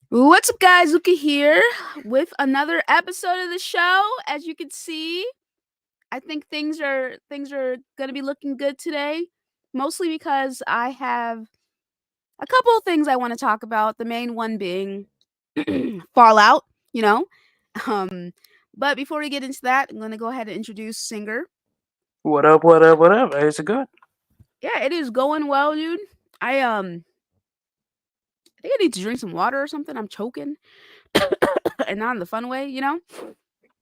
What's up, guys? Luca here with another episode of the show. As you can see, I think things are gonna be looking good today. Mostly because I have a couple of things I want to talk about. The main one being Fallout. You know, um, but before we get into that, I'm gonna go ahead and introduce Singer. What up, what up, what up? How's it going? Yeah, it is going well, dude. I think I need to drink some water or something. I'm choking, and not in the fun way, you know.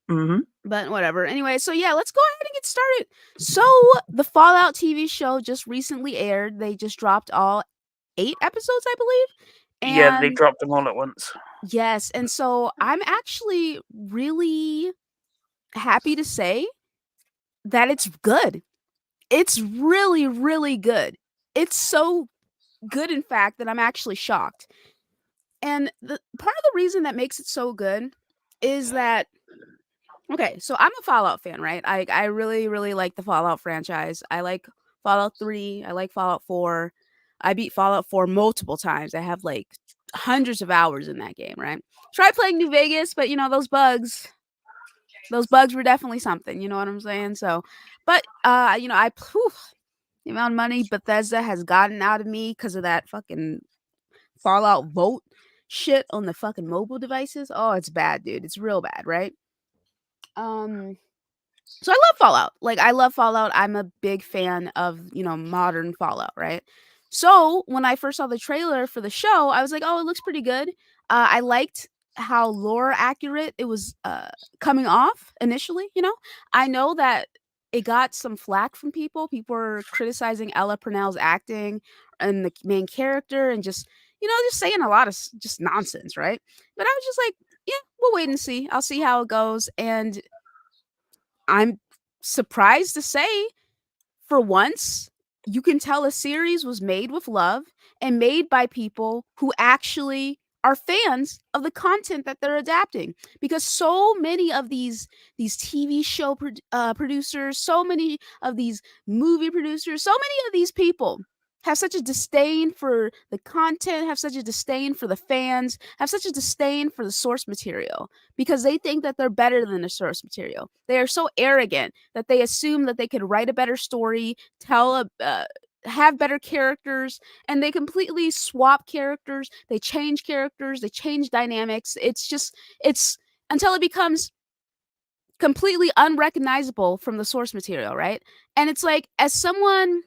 Mm-hmm. But whatever. Anyway, so yeah, let's go ahead and get started. So the Fallout TV show just recently aired. They just dropped all 8 episodes, I believe. Yeah, they And dropped them all at once. yes, and so I'm actually really happy to say that it's good. It's really, really good. It's so good, in fact, that I'm actually shocked. And the part of the reason that makes it so good is that okay, so I'm a Fallout fan, right? I really, really like the Fallout franchise. I like Fallout 3, I like Fallout 4. I beat Fallout 4 multiple times. I have like hundreds of hours in that game, right? Try playing New Vegas, but those bugs were definitely something, you know what I'm saying? So, but the amount of money Bethesda has gotten out of me because of that fucking Fallout vote shit on the fucking mobile devices. Oh, it's bad, dude. It's real bad, right? Um So I love Fallout. Like I love Fallout. I'm a big fan of, modern Fallout, right? So when I first saw the trailer for the show, I was like, "Oh, it looks pretty good." I liked how lore accurate it was coming off initially, you know? I know that it got some flack from people. People were criticizing Ella Purnell's acting and the main character and just saying a lot of just nonsense, right? But I was just like, "Yeah, we'll wait and see. I'll see how it goes." And I'm surprised to say, for once, you can tell a series was made with love and made by people who actually are fans of the content that they're adapting, because so many of these TV show producers, so many of these movie producers, so many of these people have such a disdain for the content, have such a disdain for the fans, have such a disdain for the source material because they think that they're better than the source material. They are so arrogant that they assume that they could write a better story, have better characters, and they completely swap characters. They change characters. They change dynamics. It's until it becomes completely unrecognizable from the source material, right? And it's like, as someone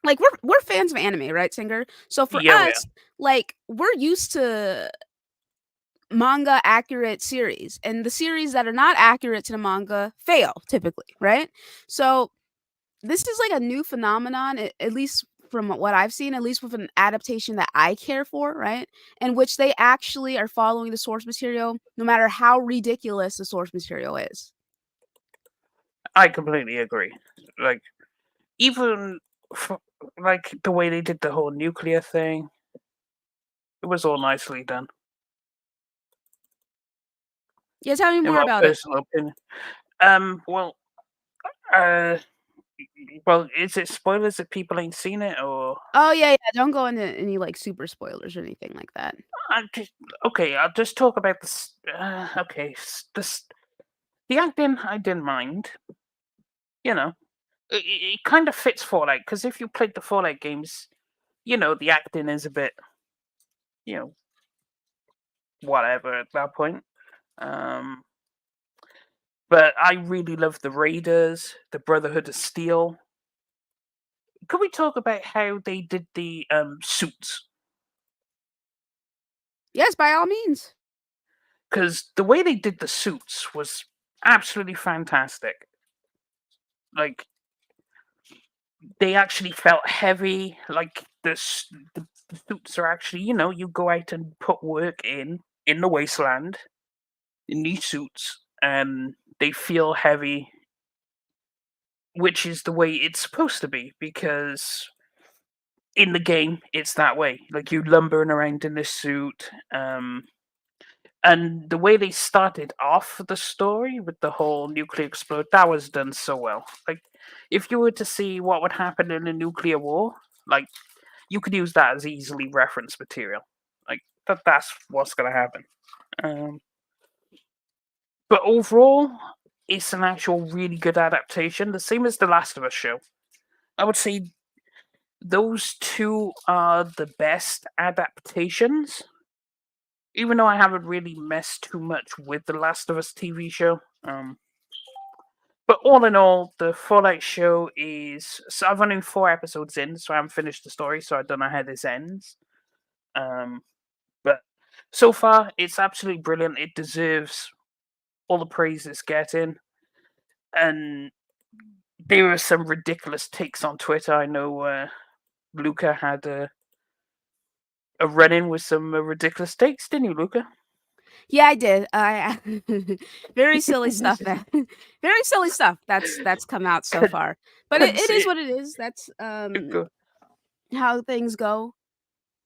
like we're fans of anime, right, Singer? So for Yeah, we are. us, like we're used to manga accurate series, and the series that are not accurate to the manga fail typically, right? So this is like a new phenomenon, at least from what I've seen, at least with an adaptation that I care for, right? In which they actually are following the source material, no matter how ridiculous the source material is. I completely agree. Like, even f- like the way they did the whole nuclear thing, it was all nicely done, Yeah, tell me in more my about it. personal opinion. Well, uh, well, is it spoilers if people ain't seen it, or Oh yeah, yeah. Don't go into any like super spoilers or anything like that. I just okay? I'll just talk about this. Okay, the acting I didn't mind. You know, it kind of fits Fallout because if you played the Fallout games, the acting is a bit, you know, whatever at that point. Um, but I really love the Raiders, the Brotherhood of Steel. Could we talk about how they did the suits? Yes, by all means. Because the way they did the suits was absolutely fantastic. Like they actually felt heavy. Like the suits are actually, you go out and put work in the wasteland in these suits, and they feel heavy, which is the way it's supposed to be because in the game it's that way. Like you lumbering around in this suit, and the way they started off the story with the whole nuclear explode, that was done so well. Like if you were to see what would happen in a nuclear war, like you could use that as easily reference material. Like that's what's gonna happen. Um, but overall, it's an actual really good adaptation. The same as the Last of Us show. I would say those two are the best adaptations. Even though I haven't really messed too much with the Last of Us TV show. But all in all, the Fallout show is. So I've only 4 episodes in, so I haven't finished the story, so I don't know how this ends. But so far, it's absolutely brilliant. It deserves all the praise it's getting. And there are some ridiculous takes on Twitter. I know Luca had a run in with some ridiculous takes, didn't you, Luca? Yeah, I did. I very silly stuff, man. Very silly stuff that's come out so Could far. But could it is see what it is. That's go. how things go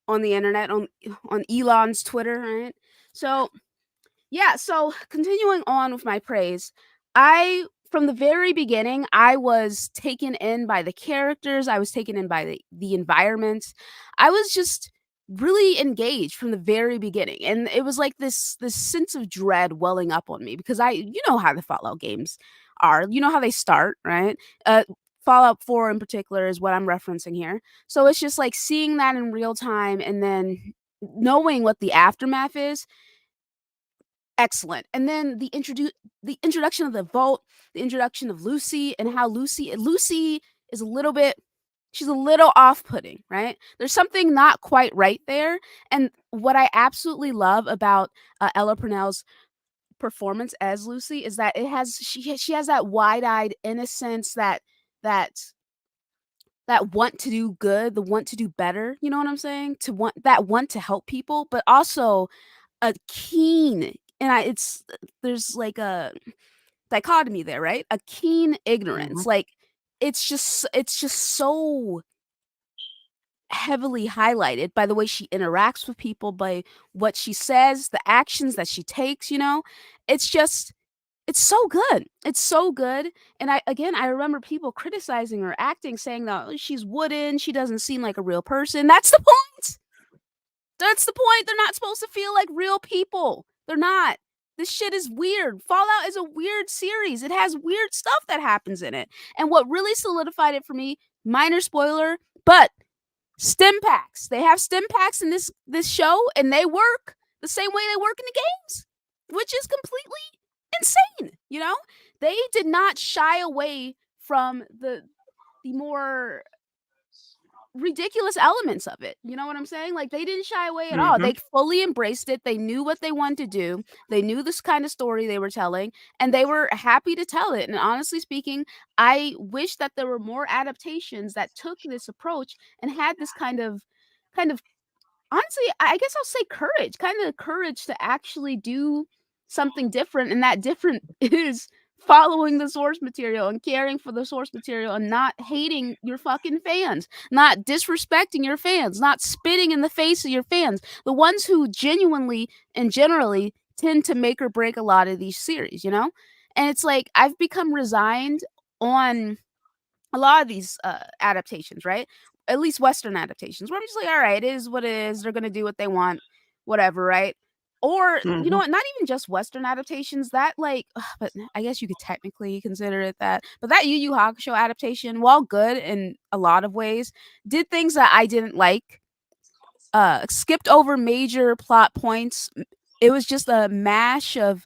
on the internet, on Elon's Twitter, right? So yeah, so continuing on with my praise, I from the very beginning, I was taken in by the characters, I was taken in by the environment. I was just really engaged from the very beginning. And it was like this sense of dread welling up on me because you know how the Fallout games are. You know how they start, right? Fallout 4 in particular is what I'm referencing here. So it's just like seeing that in real time and then knowing what the aftermath is. Excellent. And then the introduction of the vault, the introduction of Lucy and how Lucy is a little bit she's a little off-putting, right? There's something not quite right there. And what I absolutely love about Ella Purnell's performance as Lucy is that she has that wide-eyed innocence, that that want to do good, the want to do better, you know what I'm saying? Want to help people, but also a keen and I it's there's like a dichotomy there, right? A keen Hmm. ignorance. Like it's just so heavily highlighted by the way she interacts with people, by what she says, the actions that she takes, you know? It's just it's so good. It's so good. And I remember people criticizing her acting saying that "Oh, she's wooden, she doesn't seem like a real person." That's the point. That's the point. They're not supposed to feel like real people. They're not. This shit is weird. Fallout is a weird series. It has weird stuff that happens in it. And what really solidified it for me, minor spoiler, but stim packs. They have stim packs in this show and they work the same way they work in the games, which is completely insane, you know? They did not shy away from the more ridiculous elements of it. You know what I'm saying? Like they didn't shy away at all. Hmm. They fully embraced it. They knew what they wanted to do. They knew this kind of story they were telling and they were happy to tell it. And honestly speaking, I wish that there were more adaptations that took this approach and had this kind of honestly, I guess I'll say courage, kind of courage to actually do something different, and that different is following the source material and caring for the source material and not hating your fucking fans, not disrespecting your fans, not spitting in the face of your fans, the ones who genuinely and generally tend to make or break a lot of these series, you know? And it's like I've become resigned on a lot of these adaptations, right? At least Western adaptations, where I'm just like, all right, it is what it is. They're gonna do what they want, whatever, right? Or you know Hmm. what? Not even just Western adaptations. That like, but I guess you could technically consider it that. But that Yu Yu Hakusho adaptation, while good in a lot of ways, did things that I didn't like. Skipped over major plot points. It was just a mash of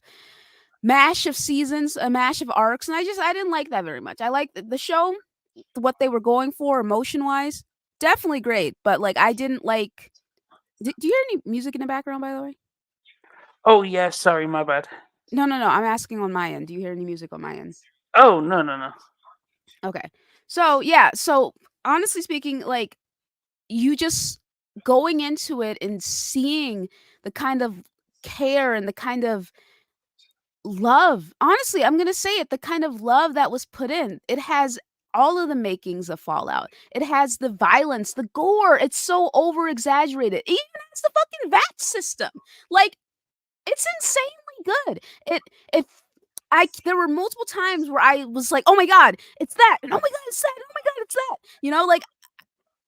seasons, a mash of arcs, and I didn't like that very much. I like the show, what they were going for emotion wise, definitely great. But like, I didn't like. Do you hear any music in the background, by the way? Oh yeah, sorry, my bad. No, no, no. I'm asking on my end. Do you hear any music on my end? Oh no no no. Okay. So yeah. So honestly speaking, like you just going into it and seeing the kind of care and the kind of love. Honestly, I'm gonna say it, the kind of love that was put in. It has all of the makings of Fallout. It has the violence, the gore. It's so over exaggerated. It even has the fucking VAT system. Like it's insanely good. It I there were multiple times where I was like, "Oh my god, it's that." And "Oh my god, it's that." "Oh my god, it's that." You know, like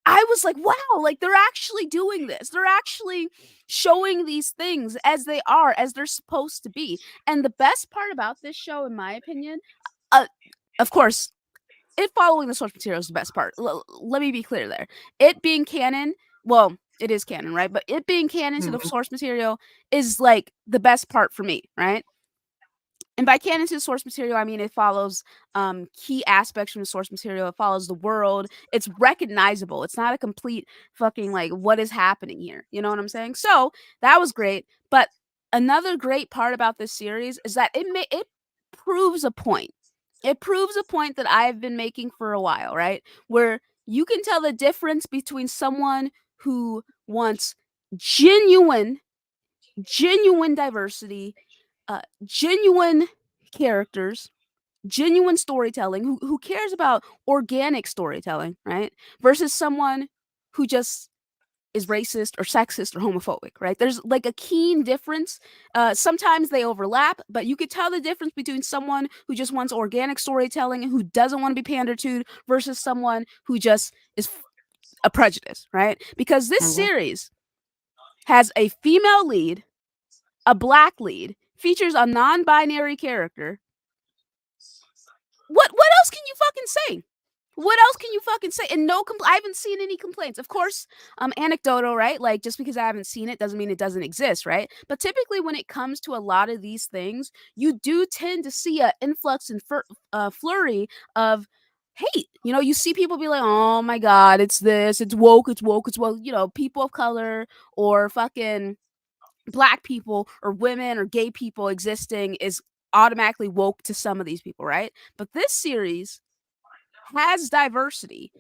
I was like, wow, like they're actually doing this. They're actually showing these things as they are, as they're supposed to be. And the best part about this show, in my opinion, uh, of course, it following the source material is the best part. Let me be clear there. It being canon, well, it is canon, right? But it being canon to the Mhm. source material is like the best part for me, right? And by canon to the source material, I mean it follows key aspects from the source material. It follows the world. It's recognizable. It's not a complete fucking like what is happening here. You know what I'm saying? So that was great. But another great part about this series is that it proves a point. It proves a point that I've been making for a while, right? Where you can tell the difference between someone who wants genuine, genuine diversity, genuine characters, genuine storytelling, who cares about organic storytelling, right? Versus someone who just is racist or sexist or homophobic, right? There's like a keen difference. Sometimes they overlap, but you could tell the difference between someone who just wants organic storytelling and who doesn't want to be pandered to versus someone who just is a prejudice, right? Because this Mhm. series has a female lead, a black lead, features a non-binary character. What else can you fucking say? What else can you fucking say? And no, I haven't seen any complaints. Of course, anecdotal, right? Like just because I haven't seen it doesn't mean it doesn't exist, right? But typically, when it comes to a lot of these things, you do tend to see an influx and flurry of hate. You know, you see people be like, "Oh my god, it's this, it's woke, it's woke, it's woke." You know, people of color or fucking black people or women or gay people existing is automatically woke to some of these people, right? But this series has diversity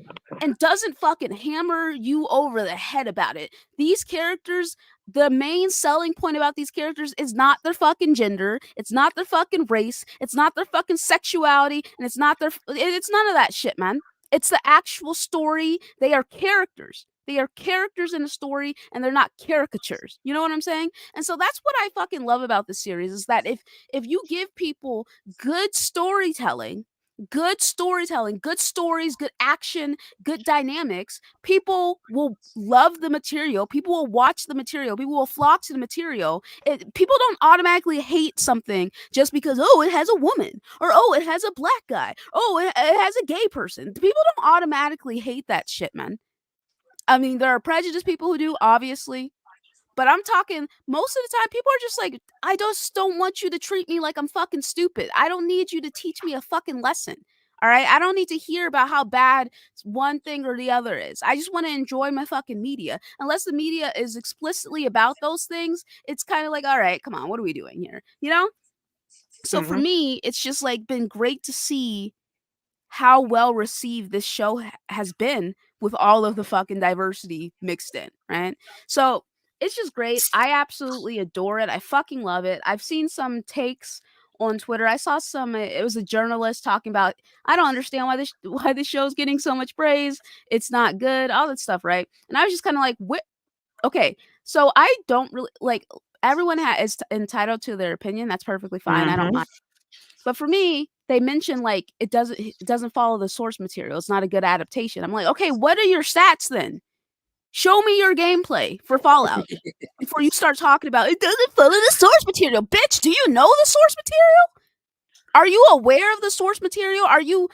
and doesn't fucking hammer you over the head about it. These characters, the main selling point about these characters is not their fucking gender, it's not their fucking race, it's not their fucking sexuality, and it's none of that shit, man. It's the actual story. They are characters. They are characters in a story and they're not caricatures. You know what I'm saying? And so that's what I fucking love about this series is that if you give people good storytelling, good storytelling, good stories, good action, good dynamics, people will love the material. People will watch the material. People will flock to the material. People don't automatically hate something just because, oh, it has a woman or, oh, it has a black guy. Oh, it has a gay person. People don't automatically hate that shit, man. I mean, there are prejudiced people who do, obviously. But I'm talking most of the time, people are just like, I just don't want you to treat me like I'm fucking stupid. I don't need you to teach me a fucking lesson. All right. I don't need to hear about how bad one thing or the other is. I just want to enjoy my fucking media. Unless the media is explicitly about those things, it's kind of like, all right, come on, what are we doing here? You know? So for Mhm. me, it's just like been great to see how well received this show has been with all of the fucking diversity mixed in, right? So it's just great. I absolutely adore it. I fucking love it. I've seen some takes on Twitter. I saw some. It was a journalist talking about. I don't understand why this show's getting so much praise. It's not good. All that stuff, right? And I was just kind of like, what? Okay, so I don't really like. Everyone is entitled to their opinion. That's perfectly fine. I don't Mhm. mind. But for me, they mention like it doesn't follow the source material. It's not a good adaptation. I'm like, okay, what are your stats then? Show me your gameplay for Fallout before you start talking about it doesn't follow the source material. Bitch, do you know the source material? Are you aware of the source material? Are you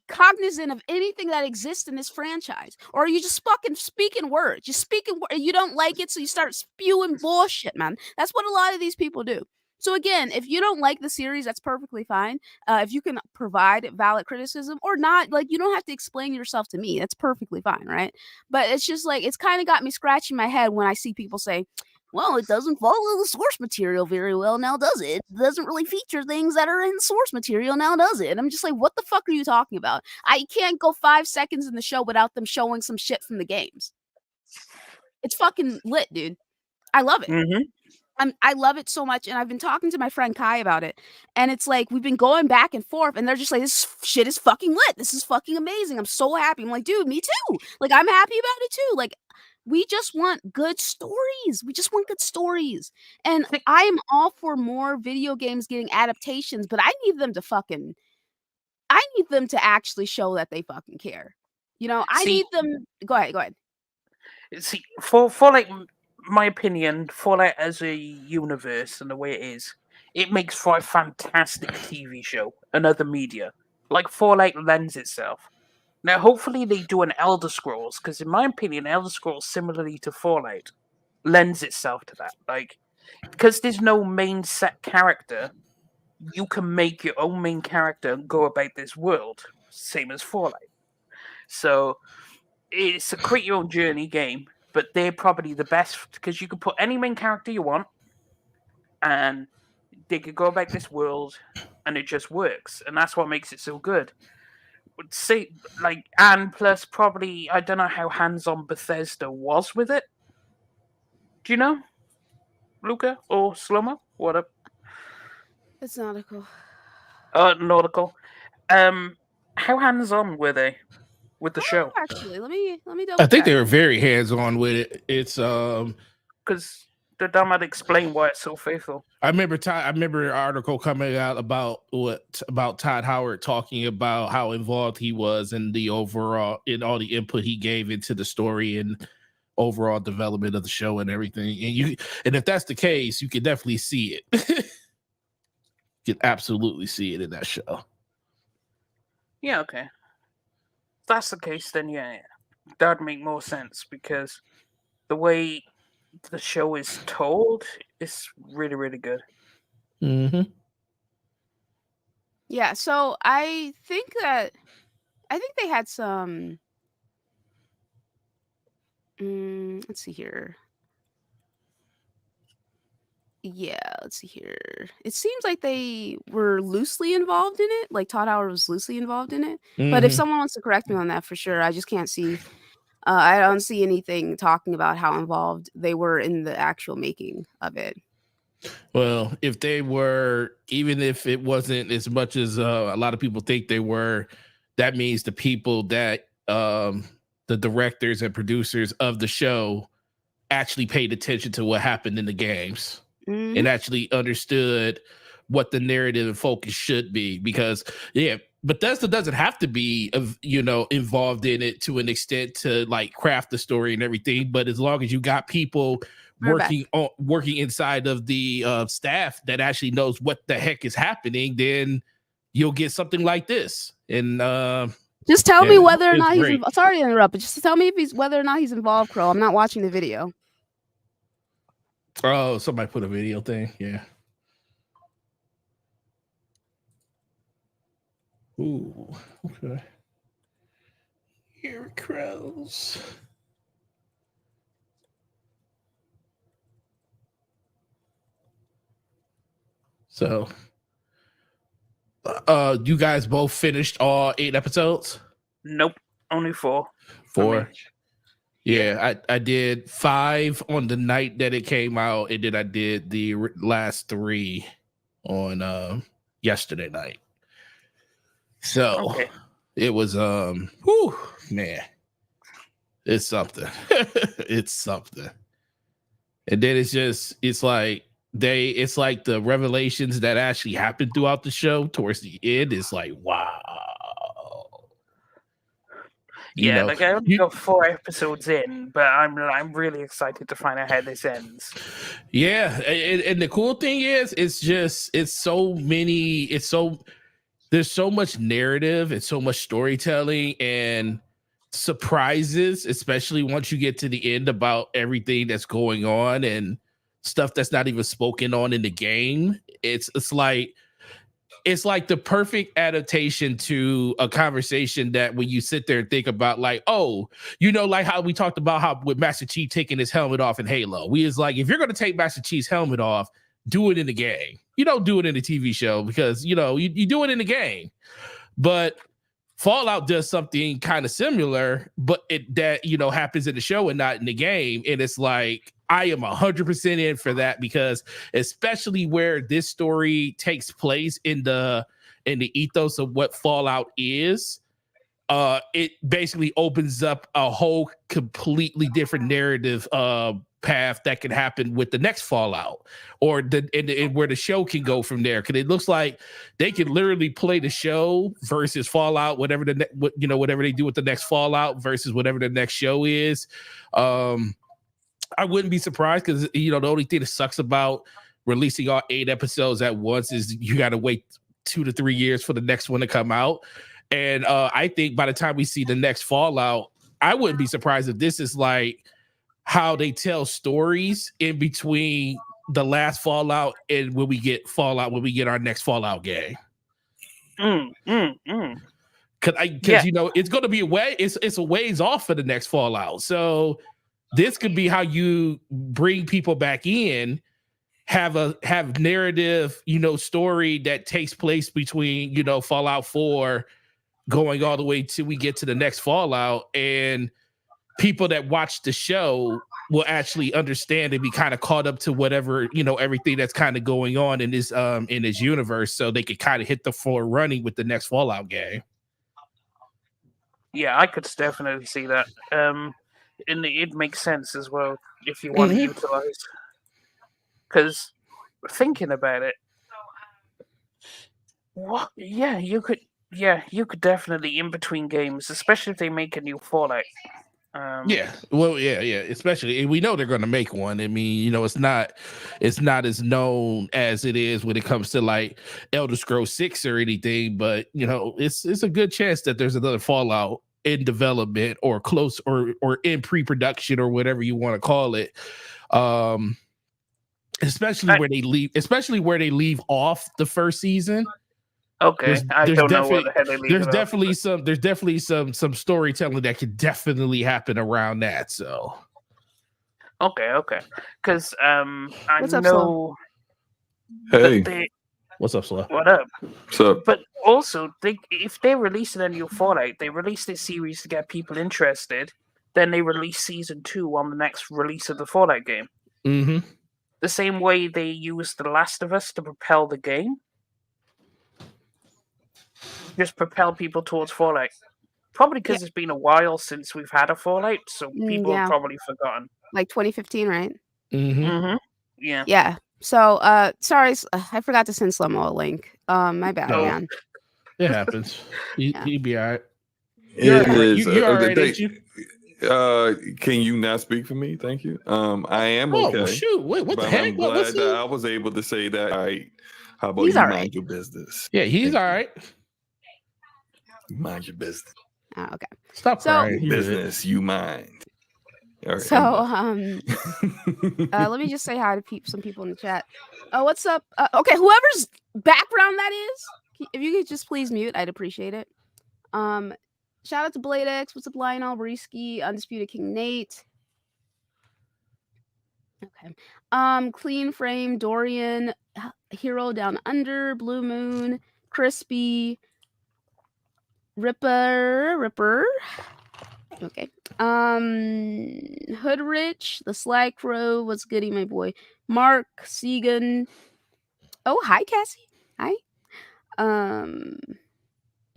cognizant of anything that exists in this franchise? Or are you just fucking speaking words? Just speaking words. You don't like it, so you start spewing bullshit, man. That's what a lot of these people do. So again, if you don't like the series, that's perfectly fine. If you can provide valid criticism or not, like you don't have to explain yourself to me. That's perfectly fine, right? But it's just like it's kind of got me scratching my head when I see people say, well, it doesn't follow the source material very well now, does it? It doesn't really feature things that are in source material now, does it? And I'm just like, what the fuck are you talking about? I can't go 5 seconds in the show without them showing some shit from the games. It's fucking lit, dude. I love it. Mhm. I love it so much, and I've been talking to my friend Kai about it, and it's like we've been going back and forth, and they're just like, "This shit is fucking lit. This is fucking amazing. I'm so happy." I'm like, "Dude, me too. Like, I'm happy about it too. Like, we just want good stories. We just want good stories, and See, I am all for more video games getting adaptations, but I need them to actually show that they fucking care." You know, I See, need them. Go ahead. Go ahead. see, for like my opinion, Fallout as a universe and the way it is, it makes for a fantastic TV show and other media. Like Fallout lends itself. Now, hopefully, they do an Elder Scrolls because, in my opinion, Elder Scrolls, similarly to Fallout, lends itself to that. Like, because there's no main set character, you can make your own main character and go about this world, same as Fallout. So it's a create your own journey game, but they're probably the best because you can put any main character you want, and they could go about this world, and it just works, and that's what makes it so good. Would say like, and plus probably I don't know how hands-on Bethesda was with it. Do you know, Luca or Slomo? What up? It's nautical. Nautical. How hands-on were they with the show? Actually, let me I double think check. they were very hands-on with it. It's Because the dumb had explain why it's so faithful. I remember an article coming out about Todd Howard talking about how involved he was in the overall in all the input he gave into the story and overall development of the show and everything. And if that's the case, you can definitely see it. You can absolutely see it in that show. Yeah, okay. If that's the case, then yeah, that would make more sense because the way the show is told is really, really good. Mm-hmm. Yeah, so I think they had some. Let's see here. Yeah, let's see here. It seems like they were loosely involved in it. Like Todd Howard was loosely involved in it. But if Mm-hmm. someone wants to correct me on that, for sure, I just can't see. I don't see anything talking about how involved they were in the actual making of it. Well, if they were, even if it wasn't as much as a lot of people think they were, that means the people that the directors and producers of the show actually paid attention to what happened in the games and actually understood what the narrative and focus should be. Because Bethesda doesn't have to be involved in it to an extent to like craft the story and everything, but as long as you got people working inside of the staff that actually knows what the heck is happening, then you'll get something like this. And just tell me whether or not he's great. sorry to interrupt, but just tell me if whether or not he's involved, Crow. I'm not watching the video. Oh, somebody put a video thing. Yeah. Ooh, okay. Here it crows. So, you guys both finished all 8 episodes? Nope, only 4. 4. Yeah, I did 5 on the night that it came out, and then I did the last 3 on yesterday night. So It was whew, man, it's something. It's something. And then it's like the revelations that actually happened throughout the show towards the end is like, wow. Yeah, like I only got 4 episodes in, but I'm really excited to find out how this ends. Yeah, and the cool thing is, there's so much narrative and so much storytelling and surprises, especially once you get to the end about everything that's going on and stuff that's not even spoken on in the game. It's like the perfect adaptation to a conversation that when you sit there and think about like, oh, like how we talked about how with Master Chief taking his helmet off in Halo. We is like, if you're going to take Master Chief's helmet off, do it in the game. You don't do it in the TV show because, you do it in the game. But Fallout does something kind of similar, but that happens in the show and not in the game. And it's like, I am 100% in for that because especially where this story takes place in the ethos of what Fallout is, it basically opens up a whole completely different narrative path that could happen with the next Fallout, or where the show can go from there. Because it looks like they could literally play the show versus Fallout, whatever whatever they do with the next Fallout versus whatever the next show is. I wouldn't be surprised, because the only thing that sucks about releasing all 8 episodes at once is you got to wait 2 to 3 years for the next one to come out. And I think by the time we see the next Fallout, I wouldn't be surprised if this is like how they tell stories in between the last Fallout and when we get our next Fallout game. Because it's going to be it's a ways off for the next Fallout. So this could be how you bring people back in, have narrative, story that takes place between, Fallout 4 going all the way till we get to the next Fallout, and people that watch the show will actually understand and be kind of caught up to whatever, everything that's kind of going on in this universe, so they could kind of hit the floor running with the next Fallout game. Yeah, I could definitely see that. And it makes sense as well if you want to utilize. Because thinking about it, you could definitely in between games, especially if they make a new Fallout. Especially we know they're going to make one. I mean, it's not as known as it is when it comes to like Elder Scrolls 6 or anything, but it's a good chance that there's another Fallout in development or close or in pre-production or whatever you want to call it. Especially where they leave off the first season. Okay, I don't know what the heck they leave. There's definitely some storytelling that could definitely happen around that. So, okay, because I What's up, know. Hey, what's up, Sla? What up? what's up? But also, if they're releasing a new Fallout, they release this series to get people interested. Then they release season 2 on the next release of the Fallout game. Mm-hmm. The same way they used The Last of Us to propel the game. Just propel people towards Fallout. Probably because it's been a while since we've had a Fallout, so people have probably forgotten. Like 2015, right? Mm-hmm. Yeah. Yeah. So, sorry, I forgot to send Slomo a link. My bad, man. It happens. He'd be all right. It is. You're all right, ain't you? Can you not speak for me? Thank you. I am okay. Oh, shoot. Wait, what the heck? I'm glad that I was able to say that. All right. How about He's you all mind right. your business? Yeah, he's all right. Mind your business. Okay. Stop crying. Your business, you mind. All right, so, let me just say hi to some people in the chat. What's up? Okay, whoever's background that is, if you could just please mute, I'd appreciate it. Shout out to Blade X. What's up, Lionel, Brisky, Undisputed King Nate. Okay. Clean Frame, Dorian, Hero Down Under, Blue Moon, Crispy, Ripper. Okay. Hoodrich, The Sly Crow, what's goody, my boy? Mark, Segan. Oh, hi, Cassie. Hi.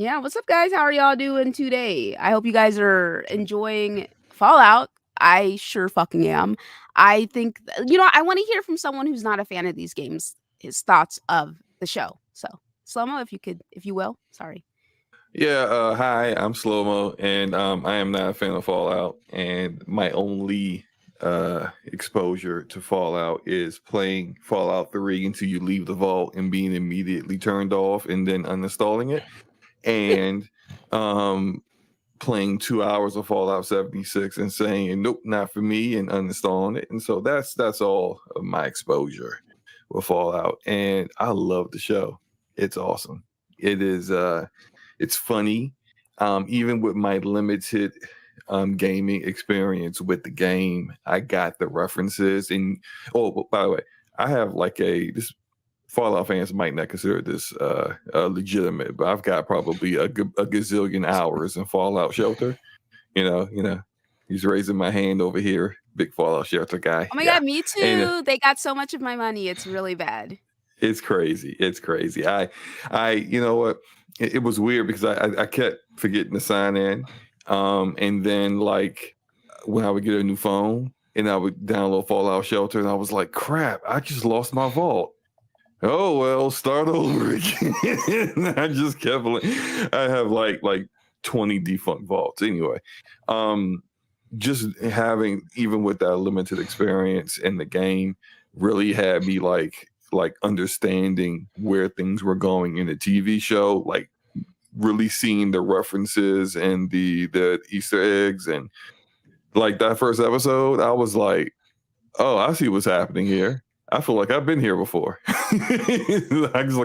Yeah, what's up, guys? How are y'all doing today? I hope you guys are enjoying Fallout. I sure fucking am. I think, I want to hear from someone who's not a fan of these games, his thoughts of the show. So, Slomo, if you will. Sorry. Yeah, hi, I'm Slow-Mo, and I am not a fan of Fallout, and my only exposure to Fallout is playing Fallout 3 until you leave the vault and being immediately turned off and then uninstalling it, and playing 2 hours of Fallout 76 and saying, nope, not for me, and uninstalling it. And so that's all of my exposure with Fallout, and I love the show. It's awesome. It is... It's funny, even with my limited gaming experience with the game. I got the references, and by the way, I have this. Fallout fans might not consider this legitimate, but I've got probably a gazillion hours in Fallout Shelter. He's raising my hand over here, big Fallout Shelter guy. Oh my God, me too. And, they got so much of my money; it's really bad. It's crazy. I you know what? It was weird because I kept forgetting to sign in. And then when I would get a new phone, and I would download Fallout Shelter, and I was like, crap, I just lost my vault. Oh well, start over again. I just kept. I have like 20 defunct vaults anyway. Just having, even with that limited experience in the game, really had me like understanding where things were going in the TV show, like really seeing the references and the Easter eggs, and like that first episode, I was like, oh, I see what's happening here. I feel like I've been here before. I just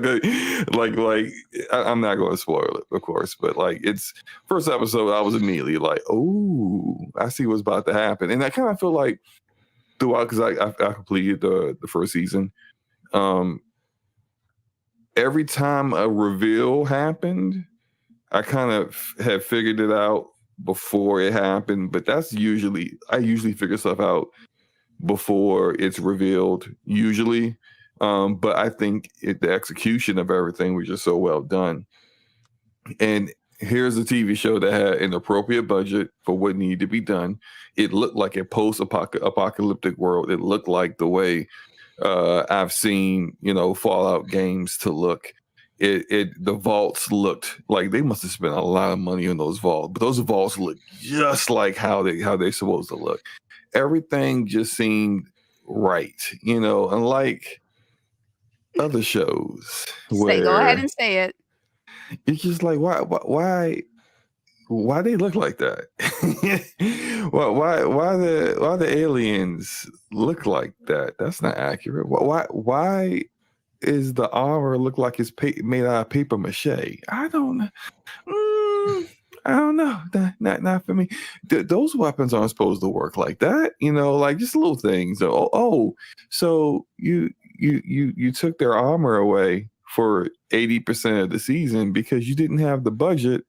I'm not going to spoil it, of course, but like it's first episode, I was immediately like, oh, I see what's about to happen, and I kind of feel like throughout, because I completed the first season. Every time a reveal happened, I kind of had figured it out before it happened, but I usually figure stuff out before it's revealed, usually. But I think the execution of everything was just so well done. And here's a TV show that had an appropriate budget for what needed to be done. It looked like a post-apocalyptic world. It looked like the way I've seen, Fallout games to look. The vaults looked like they must have spent a lot of money on those vaults, but those vaults look just like how they're supposed to look. Everything just seemed right, unlike other shows. Go ahead and say it. It's just like, why they look like that? why the aliens look like that? That's not accurate. Why is the armor look like it's made out of paper mache? I don't know. I don't know. Not for me. Those weapons aren't supposed to work like that. Like just little things. So you took their armor away for 80% of the season because you didn't have the budget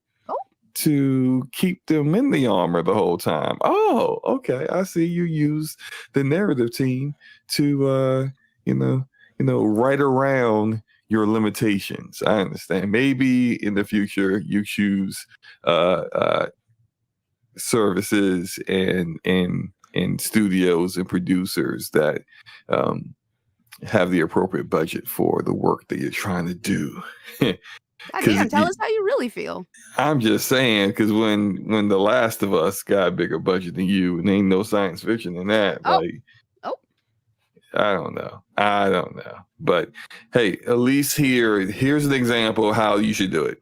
to keep them in the armor the whole time. Oh, okay. I see you use the narrative team to right around your limitations. I understand. Maybe in the future you choose services and studios and producers that have the appropriate budget for the work that you're trying to do. Goddamn, tell us how you really feel. I'm just saying, because when The Last of Us got a bigger budget than you, and ain't no science fiction in that. I don't know. But hey, at least here's an example of how you should do it.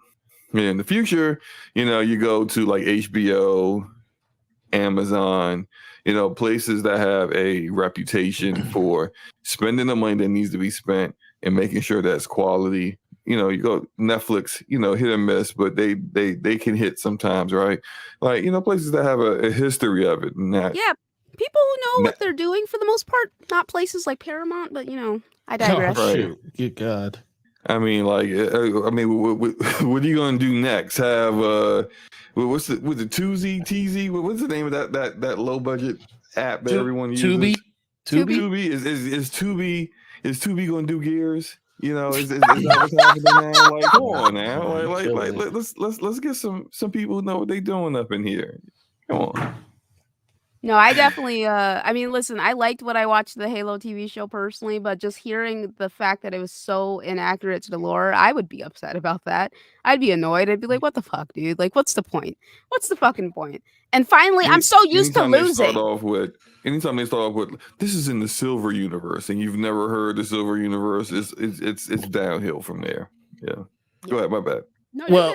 In the future, you go to like HBO, Amazon, places that have a reputation for spending the money that needs to be spent and making sure that's quality. You go Netflix, hit and miss, but they can hit sometimes, right? Like, places that have a history of it. And that, yeah, people who know what they're doing for the most part, not places like Paramount, but I digress. Oh, shoot. Good God. I mean, like, what are you gonna do next? Have what's it Tuesday? What's the name of that low budget app that everyone uses? Tubi is Tubi gonna do Gears? Is that what's happening now? Like, come on now, like let's get some people who know what they're doing up in here. Come on. No, I definitely, listen, I liked what I watched the Halo TV show personally, but just hearing the fact that it was so inaccurate to the lore, I would be upset about that. I'd be annoyed. I'd be like, what the fuck, dude? Like, what's the point? What's the fucking point? And finally, I'm so used to losing. Anytime they start off with, this is in the Silver Universe, and you've never heard the Silver Universe, it's downhill from there. Yeah. Go ahead, my bad. No,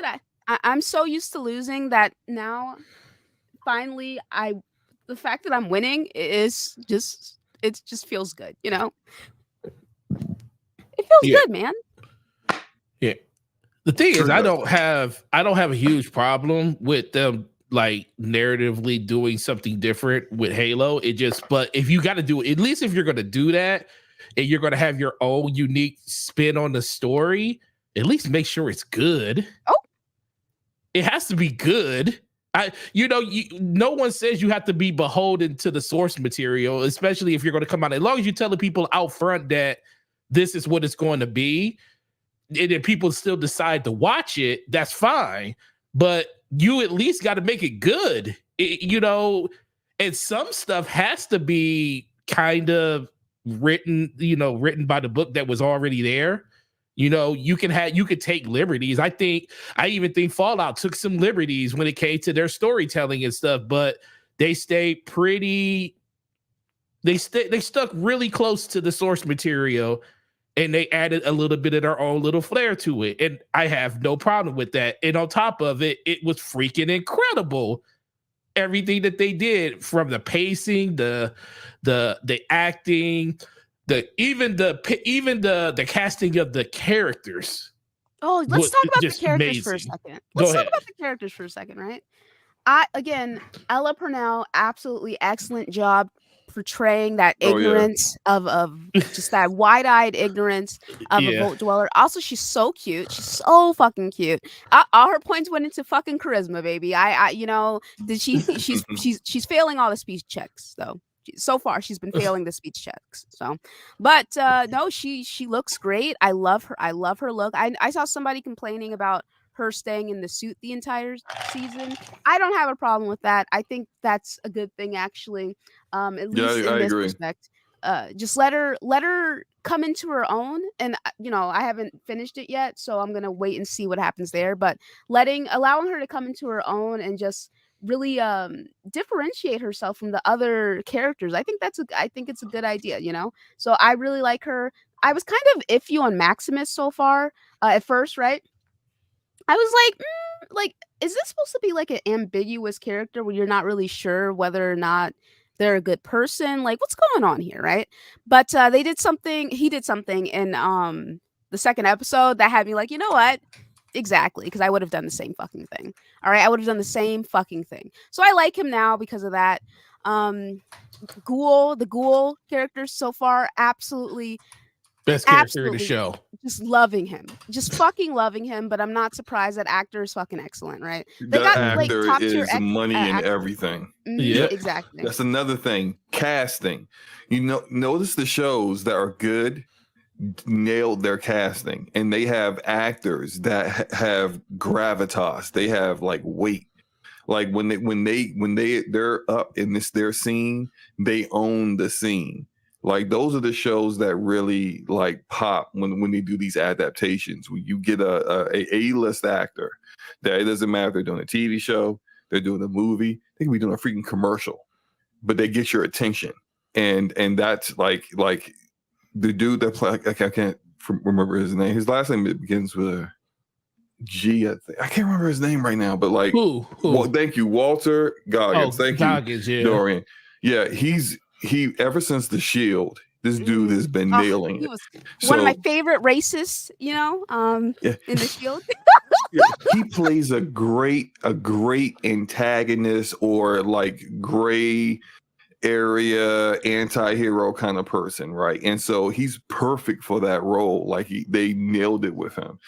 I'm so used to losing that now, finally, the fact that I'm winning is just feels good, It feels good, man. Yeah. The thing is, I don't have a huge problem with them like narratively doing something different with Halo. But if you got to do it, at least if you're going to do that and you're going to have your own unique spin on the story, at least make sure it's good. Oh, it has to be good. No one says you have to be beholden to the source material, especially if you're going to come out. As long as you're telling people out front that this is what it's going to be, and if people still decide to watch it, that's fine. But you at least got to make it good. And some stuff has to be kind of written by the book that was already there. You could take liberties. I even think Fallout took some liberties when it came to their storytelling and stuff, but they stayed they stuck really close to the source material, and they added a little bit of their own little flair to it. And I have no problem with that. And on top of it, it was freaking incredible. Everything that they did, from the pacing, the acting, even the casting of the characters. Oh, let's talk about the just characters for a amazing. second. Go Let's talk ahead. about the characters for a second, right? Ella Purnell, absolutely excellent job portraying that Oh, yeah. ignorance of just that wide-eyed ignorance of a Yeah. Vault Dweller. Also, she's so cute. She's so fucking cute. All her points went into fucking charisma, baby. She's failing all the speech checks though. So far, she's been failing the speech checks. So, but no, she looks great. I love her. I love her look. I saw somebody complaining about her staying in the suit the entire season. I don't have a problem with that. I think that's a good thing, actually. At least in I this agree. respect. Just let her come into her own. And I haven't finished it yet, so I'm gonna wait and see what happens there. But allowing her to come into her own and just really differentiate herself from the other characters. I think it's a good idea, So I really like her. I was kind of iffy on Maximus so far at first, right? I was like, is this supposed to be like an ambiguous character where you're not really sure whether or not they're a good person? Like, what's going on here, right? But he did something in the second episode that had me like, you know what? Exactly, because I would have done the same fucking thing. All right, I would have done the same fucking thing. So I like him now because of that. The Ghoul characters so far, absolutely. Best character in the show. Just loving him. Just fucking loving him, but I'm not surprised. That actor is fucking excellent, right? They That got like actor top tier is money and actors. everything. Yeah. Exactly. That's another thing. Casting. Notice the shows that are good nailed their casting, and they have actors that have gravitas. They have like weight. Like when they're up in their scene, they own the scene. Like those are the shows that really like pop when they do these adaptations. When you get a A-list actor, that it doesn't matter if they're doing a TV show, they're doing a movie, they can be doing a freaking commercial, but they get your attention. And that's like the dude that play, I can't remember his name. His last name begins with a G. I can't remember his name right now, but like Who? Well, thank you, Walter Goggins. Thank Goggins, you, yeah. Dorian. Yeah, he ever since The Shield, this dude has been nailing He it. was one of my favorite racists, in The Shield. He plays a great antagonist or like gray area anti-hero kind of person, right? And so he's perfect for that role. Like they nailed it with him.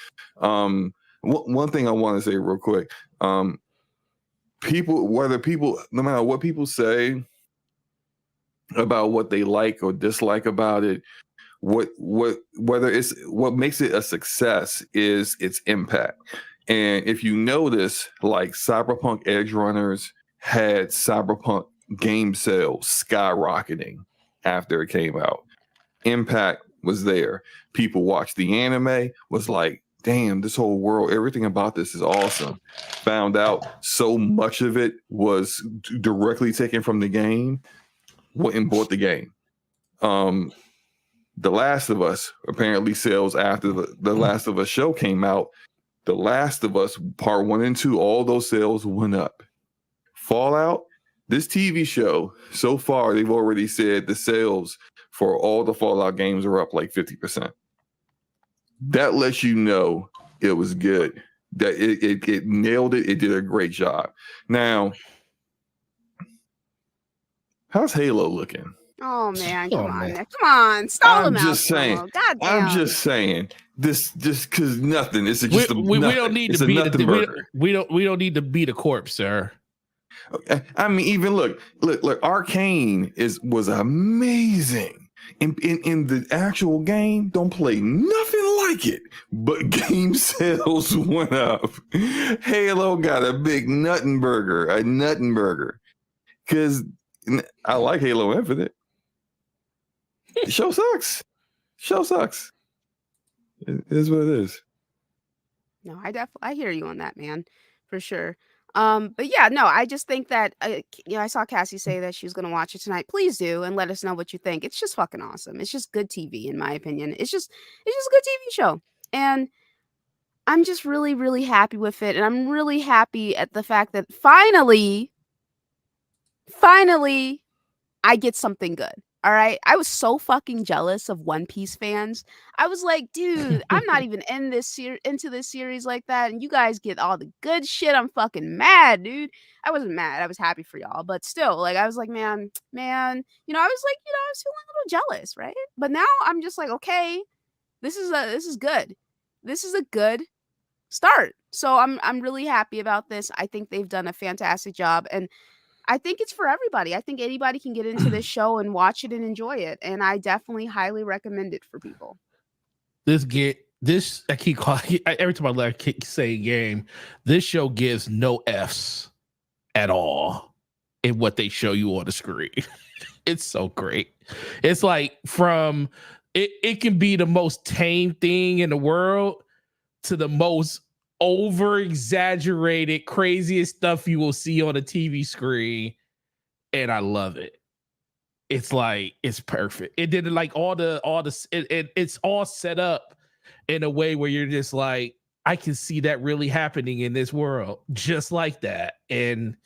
One thing I want to say real quick, no matter what people say about what they like or dislike about it, what makes it a success is its impact. And if you notice, like Cyberpunk Edge Runners had Cyberpunk game sales skyrocketing after it came out. Impact was there. People watched the anime, was like, damn, this whole world, everything about this is awesome. Found out so much of it was directly taken from the game, went and bought the game. The Last of Us, apparently sales after the Last of Us show came out, The Last of Us Part 1 and 2, all those sales went up. Fallout, this TV show, so far, they've already said the sales for all the Fallout games are up like 50%. That lets you know it was good. That it nailed it. It did a great job. Now, how's Halo looking? Oh man, Oh, come on, man. Nick. Come on, stall I'm him out. just saying. Slow-mo. God I'm damn. just saying. This just because nothing. It's just We nothing. don't need It's to a beat nothing burger. we don't need to beat a corpse, sir. I mean, even look, Arcane was amazing. In the actual game, don't play nothing like it, but game sales went up. Halo got a big nuttin' burger, because I like Halo Infinite. The show sucks. Show sucks. It is what it is. No, I hear you on that, man, for sure. But yeah, no, I just think that I saw Cassie say that she was gonna watch it tonight. Please do and let us know what you think. It's just fucking awesome. It's just good TV, in my opinion. It's just a good TV show, and I'm just really, really happy with it, and I'm really happy at the fact that finally, I get something good. All right. I was so fucking jealous of One Piece fans. I was like, dude, I'm not even into this series like that. And you guys get all the good shit. I'm fucking mad, dude. I wasn't mad. I was happy for y'all. But still, like, I was like, man, I was like, I was feeling a little jealous, right? But now I'm just like, okay, this is good. This is a good start. So I'm really happy about this. I think they've done a fantastic job. And I think it's for everybody. I think anybody can get into this show and watch it and enjoy it, and I definitely highly recommend it for people. This I keep calling every time I keep saying game. This show gives no F's at all in what they show you on the screen. It's so great. It's like it can be the most tame thing in the world to the most over exaggerated, craziest stuff you will see on a TV screen. And I love it. It's like, it's perfect. It did like it's all set up in a way where you're just like, I can see that really happening in this world, just like that. And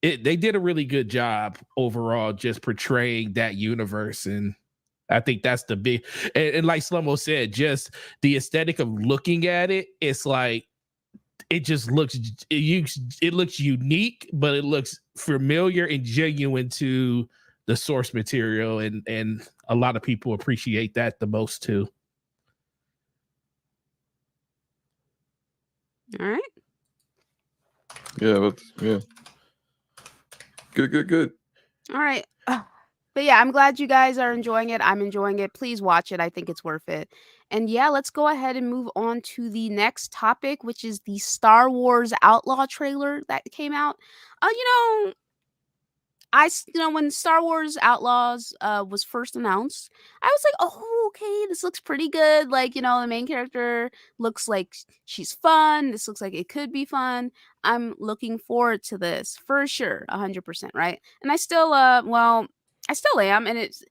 they did a really good job overall, just portraying that universe. And I think that's the big, and like Slumbo said, just the aesthetic of looking at it, it's like, it just looks it looks unique, but it looks familiar and genuine to the source material, and a lot of people appreciate that the most too. All right. Yeah, good. All right. But yeah, I'm glad you guys are enjoying it. I'm enjoying it. Please watch it. I think it's worth it. And yeah, let's go ahead and move on to the next topic, which is the Star Wars Outlaw trailer that came out. When Star Wars Outlaws was first announced, I was like, oh, okay, this looks pretty good. Like, the main character looks like she's fun. This looks like it could be fun. I'm looking forward to this for sure, 100%, right? And I still am, and it's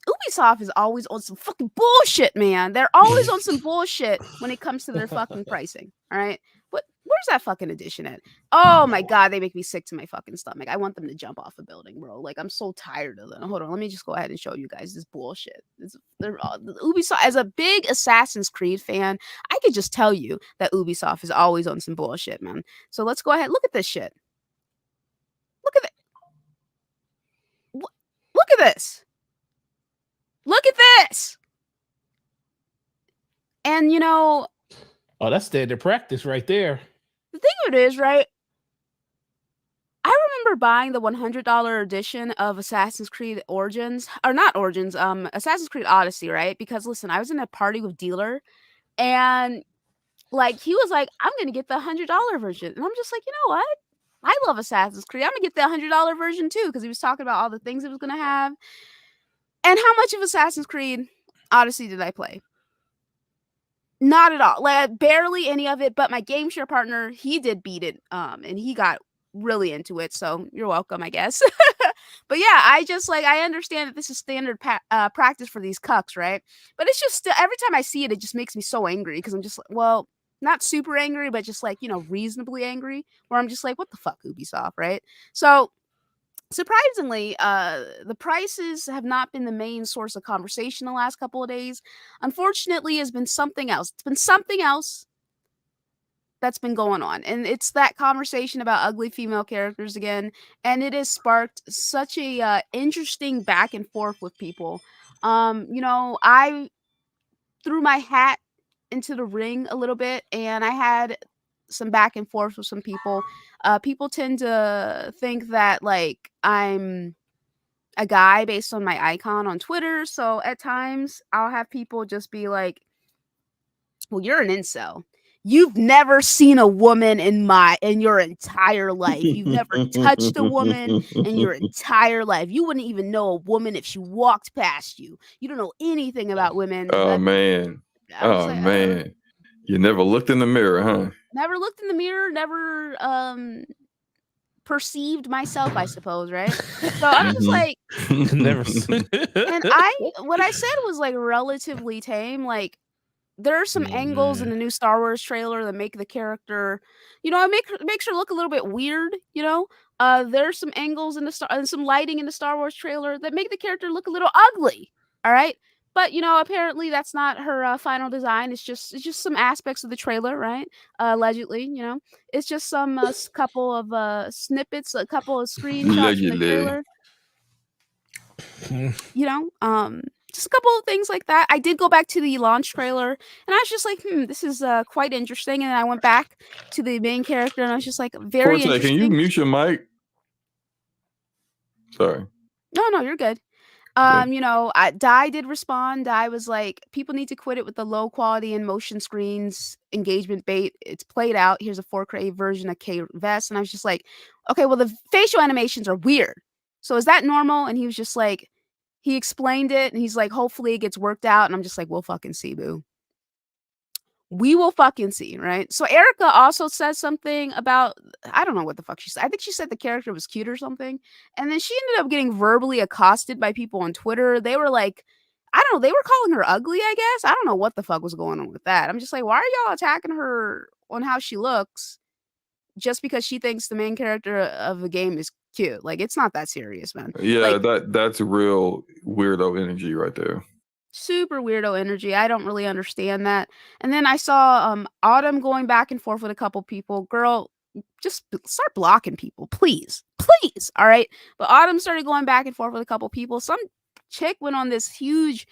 Ubisoft is always on some fucking bullshit, man. They're always on some bullshit when it comes to their fucking pricing. All right. Where's that fucking edition at? Oh my god, they make me sick to my fucking stomach. I want them to jump off a building, bro. Like, I'm so tired of them. Hold on, let me just go ahead and show you guys this bullshit. Ubisoft, as a big Assassin's Creed fan, I could just tell you that Ubisoft is always on some bullshit, man. So let's go ahead. Look at this shit. Look at it. Look at this. Look at this. And oh, that's standard practice right there. The thing of it is, right? I remember buying the $100 edition of Assassin's Creed Origins, or not Origins, Assassin's Creed Odyssey, right? Because listen, I was in a party with Dealer, and like he was like, "I'm gonna get the $100 version," and I'm just like, you know what? I love Assassin's Creed. I'm gonna get the $100 version too, because he was talking about all the things it was gonna have. And how much of Assassin's Creed Odyssey did I play? Not at all. Like, barely any of it, but my game share partner, he did beat it, and he got really into it, so you're welcome, I guess. But yeah, I understand that this is standard practice for these cucks, right? But it's just still, every time I see it, it just makes me so angry, because I'm just like, well, not super angry, but just like, reasonably angry, where I'm just like, what the fuck, Ubisoft, right? So surprisingly, the prices have not been the main source of conversation the last couple of days. Unfortunately, has been something else. It's been something else that's been going on, and it's that conversation about ugly female characters again. And it has sparked such a interesting back and forth with people. I threw my hat into the ring a little bit, and I had some back and forth with some people. People tend to think that like I'm a guy based on my icon on Twitter. So at times I'll have people just be like, well, you're an incel. You've never seen a woman in your entire life. You've never touched a woman in your entire life. You wouldn't even know a woman if she walked past you. You don't know anything about women. Oh man. I'm just Oh like, man. You never looked in the mirror, huh? never looked in the mirror, never perceived myself, I suppose, right? So I'm just like, Never. and what I said was like relatively tame. Like, there are some angles in the new Star Wars trailer that make the character, makes her look a little bit weird. There's some angles in and some lighting in the Star Wars trailer that make the character look a little ugly. All right, but apparently that's not her final design. It's just some aspects of the trailer, right? Allegedly, it's just some couple of snippets, a couple of screenshots from the Allegedly. trailer. Just a couple of things like that. I did go back to the launch trailer, and I was just like, this is quite interesting. And I went back to the main character, and I was just like, very Forte, interesting. can you mute your mic? Sorry. No, you're good. Dai did respond. Dai was like, people need to quit it with the low quality and motion screens, engagement bait. It's played out. Here's a 4K version of K Vest. And I was just like, okay, well, the facial animations are weird. So is that normal? And he was just like, he explained it, and he's like, hopefully it gets worked out. And I'm just like, we'll fucking see, boo. We will fucking see, right? So Erica also said something about, I don't know what the fuck she said. I think she said the character was cute or something. And then she ended up getting verbally accosted by people on Twitter. They were like, I don't know, they were calling her ugly, I guess. I don't know what the fuck was going on with that. I'm just like, why are y'all attacking her on how she looks just because she thinks the main character of the game is cute? Like, it's not that serious, man. Yeah, like, that's real weirdo energy right there. Super weirdo energy. I don't really understand that. And then I saw Autumn going back and forth with a couple people. Girl, just start blocking people, please. Please. All right. But Autumn started going back and forth with a couple people. Some chick went on this huge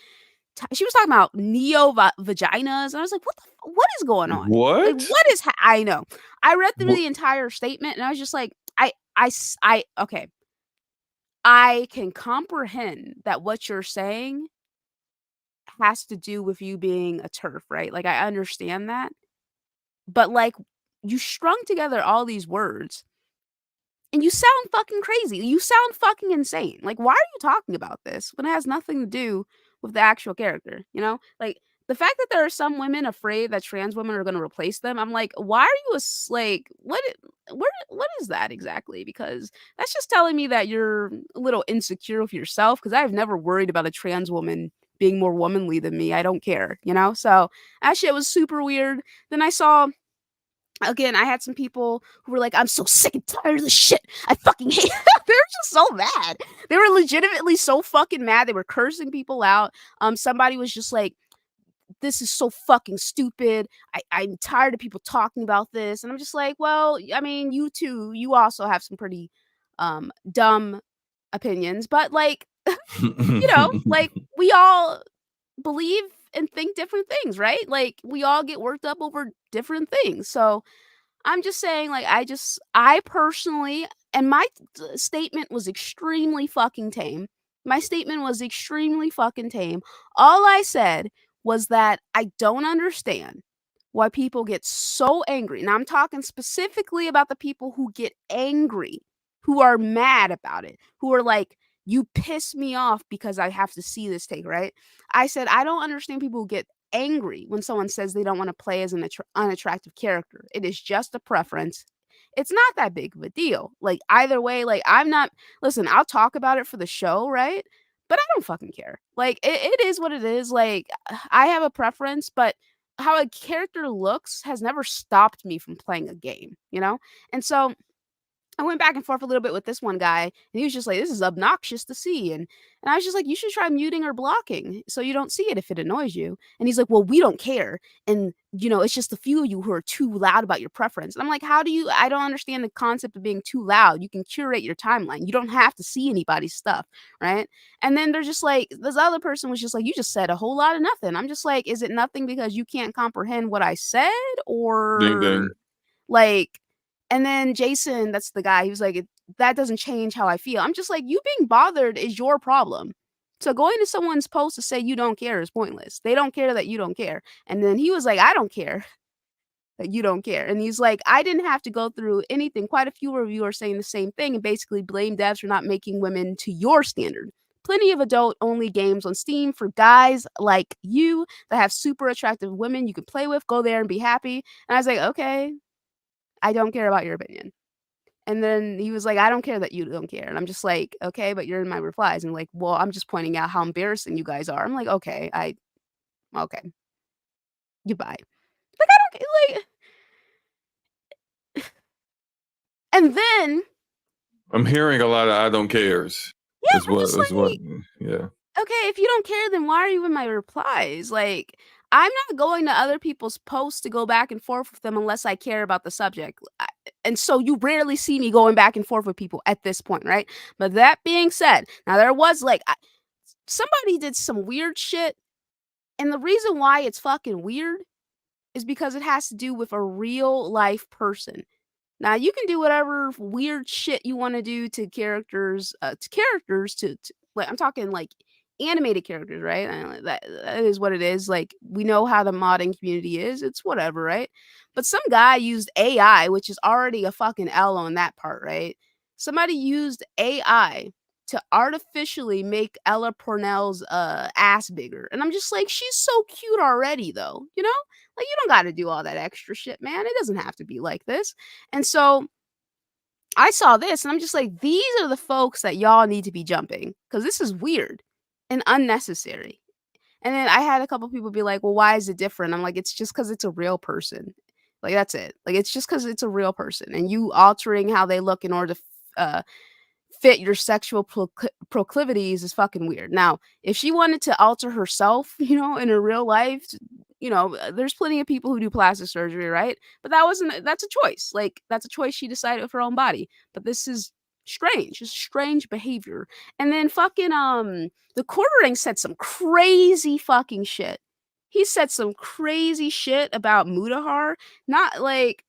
she was talking about neo vaginas, and I was like, what is going on? What? Like, what is I know. I read through the entire statement, and I was just like, okay. I can comprehend that what you're saying has to do with you being a TERF, right? Like, I understand that. But, like, you strung together all these words, and you sound fucking crazy. You sound fucking insane. Like, why are you talking about this when it has nothing to do with the actual character, Like, the fact that there are some women afraid that trans women are gonna replace them, I'm like, why are you what is that exactly? Because that's just telling me that you're a little insecure with yourself, because I've never worried about a trans woman being more womanly than me. I don't care, So that shit was super weird. Then I saw, again, I had some people who were like, I'm so sick and tired of this shit. I fucking hate it. They were just so mad. They were legitimately so fucking mad. They were cursing people out. Somebody was just like, this is so fucking stupid. I'm tired of people talking about this. And I'm just like, well, I mean, you too, you also have some pretty dumb opinions. But like, like, we all believe and think different things, right? Like, we all get worked up over different things. So I'm just saying, like, I personally, and my statement was extremely fucking tame. My statement was extremely fucking tame. All I said was that I don't understand why people get so angry. Now, I'm talking specifically about the people who get angry, who are mad about it, who are like, you piss me off because I have to see this take, right? I said, I don't understand people who get angry when someone says they don't want to play as an unattractive character. It is just a preference. It's not that big of a deal. Like, either way, like, listen, I'll talk about it for the show, right? But I don't fucking care. Like, it is what it is. Like, I have a preference, but how a character looks has never stopped me from playing a game, And so I went back and forth a little bit with this one guy, and he was just like, this is obnoxious to see. And I was just like, you should try muting or blocking so you don't see it if it annoys you. And he's like, well, we don't care. And, it's just a few of you who are too loud about your preference. And I'm like, I don't understand the concept of being too loud. You can curate your timeline. You don't have to see anybody's stuff, right? And then they're just like, this other person was just like, you just said a whole lot of nothing. I'm just like, is it nothing because you can't comprehend what I said? Or ding, ding. Like, and then Jason, that's the guy, he was like, that doesn't change how I feel. I'm just like, you being bothered is your problem. So going to someone's post to say you don't care is pointless. They don't care that you don't care. And then he was like, I don't care that you don't care. And he's like, I didn't have to go through anything. Quite a few reviewers saying the same thing and basically blame devs for not making women to your standard. Plenty of adult-only games on Steam for guys like you that have super attractive women you can play with. Go there and be happy. And I was like, okay, I don't care about your opinion. And then he was like, I don't care that you don't care. And I'm just like, okay, but you're in my replies. And like, well, I'm just pointing out how embarrassing you guys are. I'm like, okay, okay. Goodbye. Like, I don't like. And then I'm hearing a lot of I don't cares. yeah, Is I'm what just is what like, yeah. okay, if you don't care, then why are you in my replies? Like, I'm not going to other people's posts to go back and forth with them unless I care about the subject. And so you rarely see me going back and forth with people at this point, right? But that being said, now there was like somebody did some weird shit, and the reason why it's fucking weird is because it has to do with a real life person. Now you can do whatever weird shit you want to do to characters, to like I'm talking like animated characters, right? That is what it is. Like we know how the modding community is. It's whatever, right? But some guy used AI, which is already a fucking L on that part, right? Somebody used AI to artificially make Ella Purnell's ass bigger. And I'm just like, she's so cute already, though, you know? Like, you don't got to do all that extra shit, man. It doesn't have to be like this. And so I saw this and I'm just like, these are the folks that y'all need to be jumping because this is weird and unnecessary. And then I had a couple people be like, well, why is it different? I'm like, it's just because it's a real person. Like, that's it. Like, it's just because it's a real person and you altering how they look in order to fit your sexual proclivities is fucking weird. Now, if she wanted to alter herself, you know, in her real life, you know, there's plenty of people who do plastic surgery, right? But that's a choice. Like, that's a choice she decided with her own body. But this is strange. It's strange behavior. And then fucking the quartering said some crazy fucking shit. He said some crazy shit about Mutahar. Not like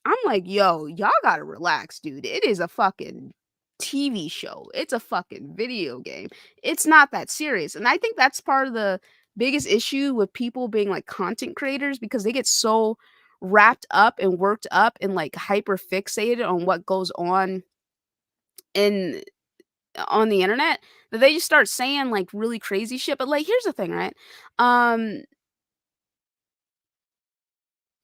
I'm like, yo, y'all gotta relax, dude. It is a fucking TV show. It's a fucking video game. It's not that serious. And I think that's part of the biggest issue with people being like content creators because they get so wrapped up and worked up and like hyper fixated on what goes in on the internet that they just start saying like really crazy shit. But like here's the thing, right? Um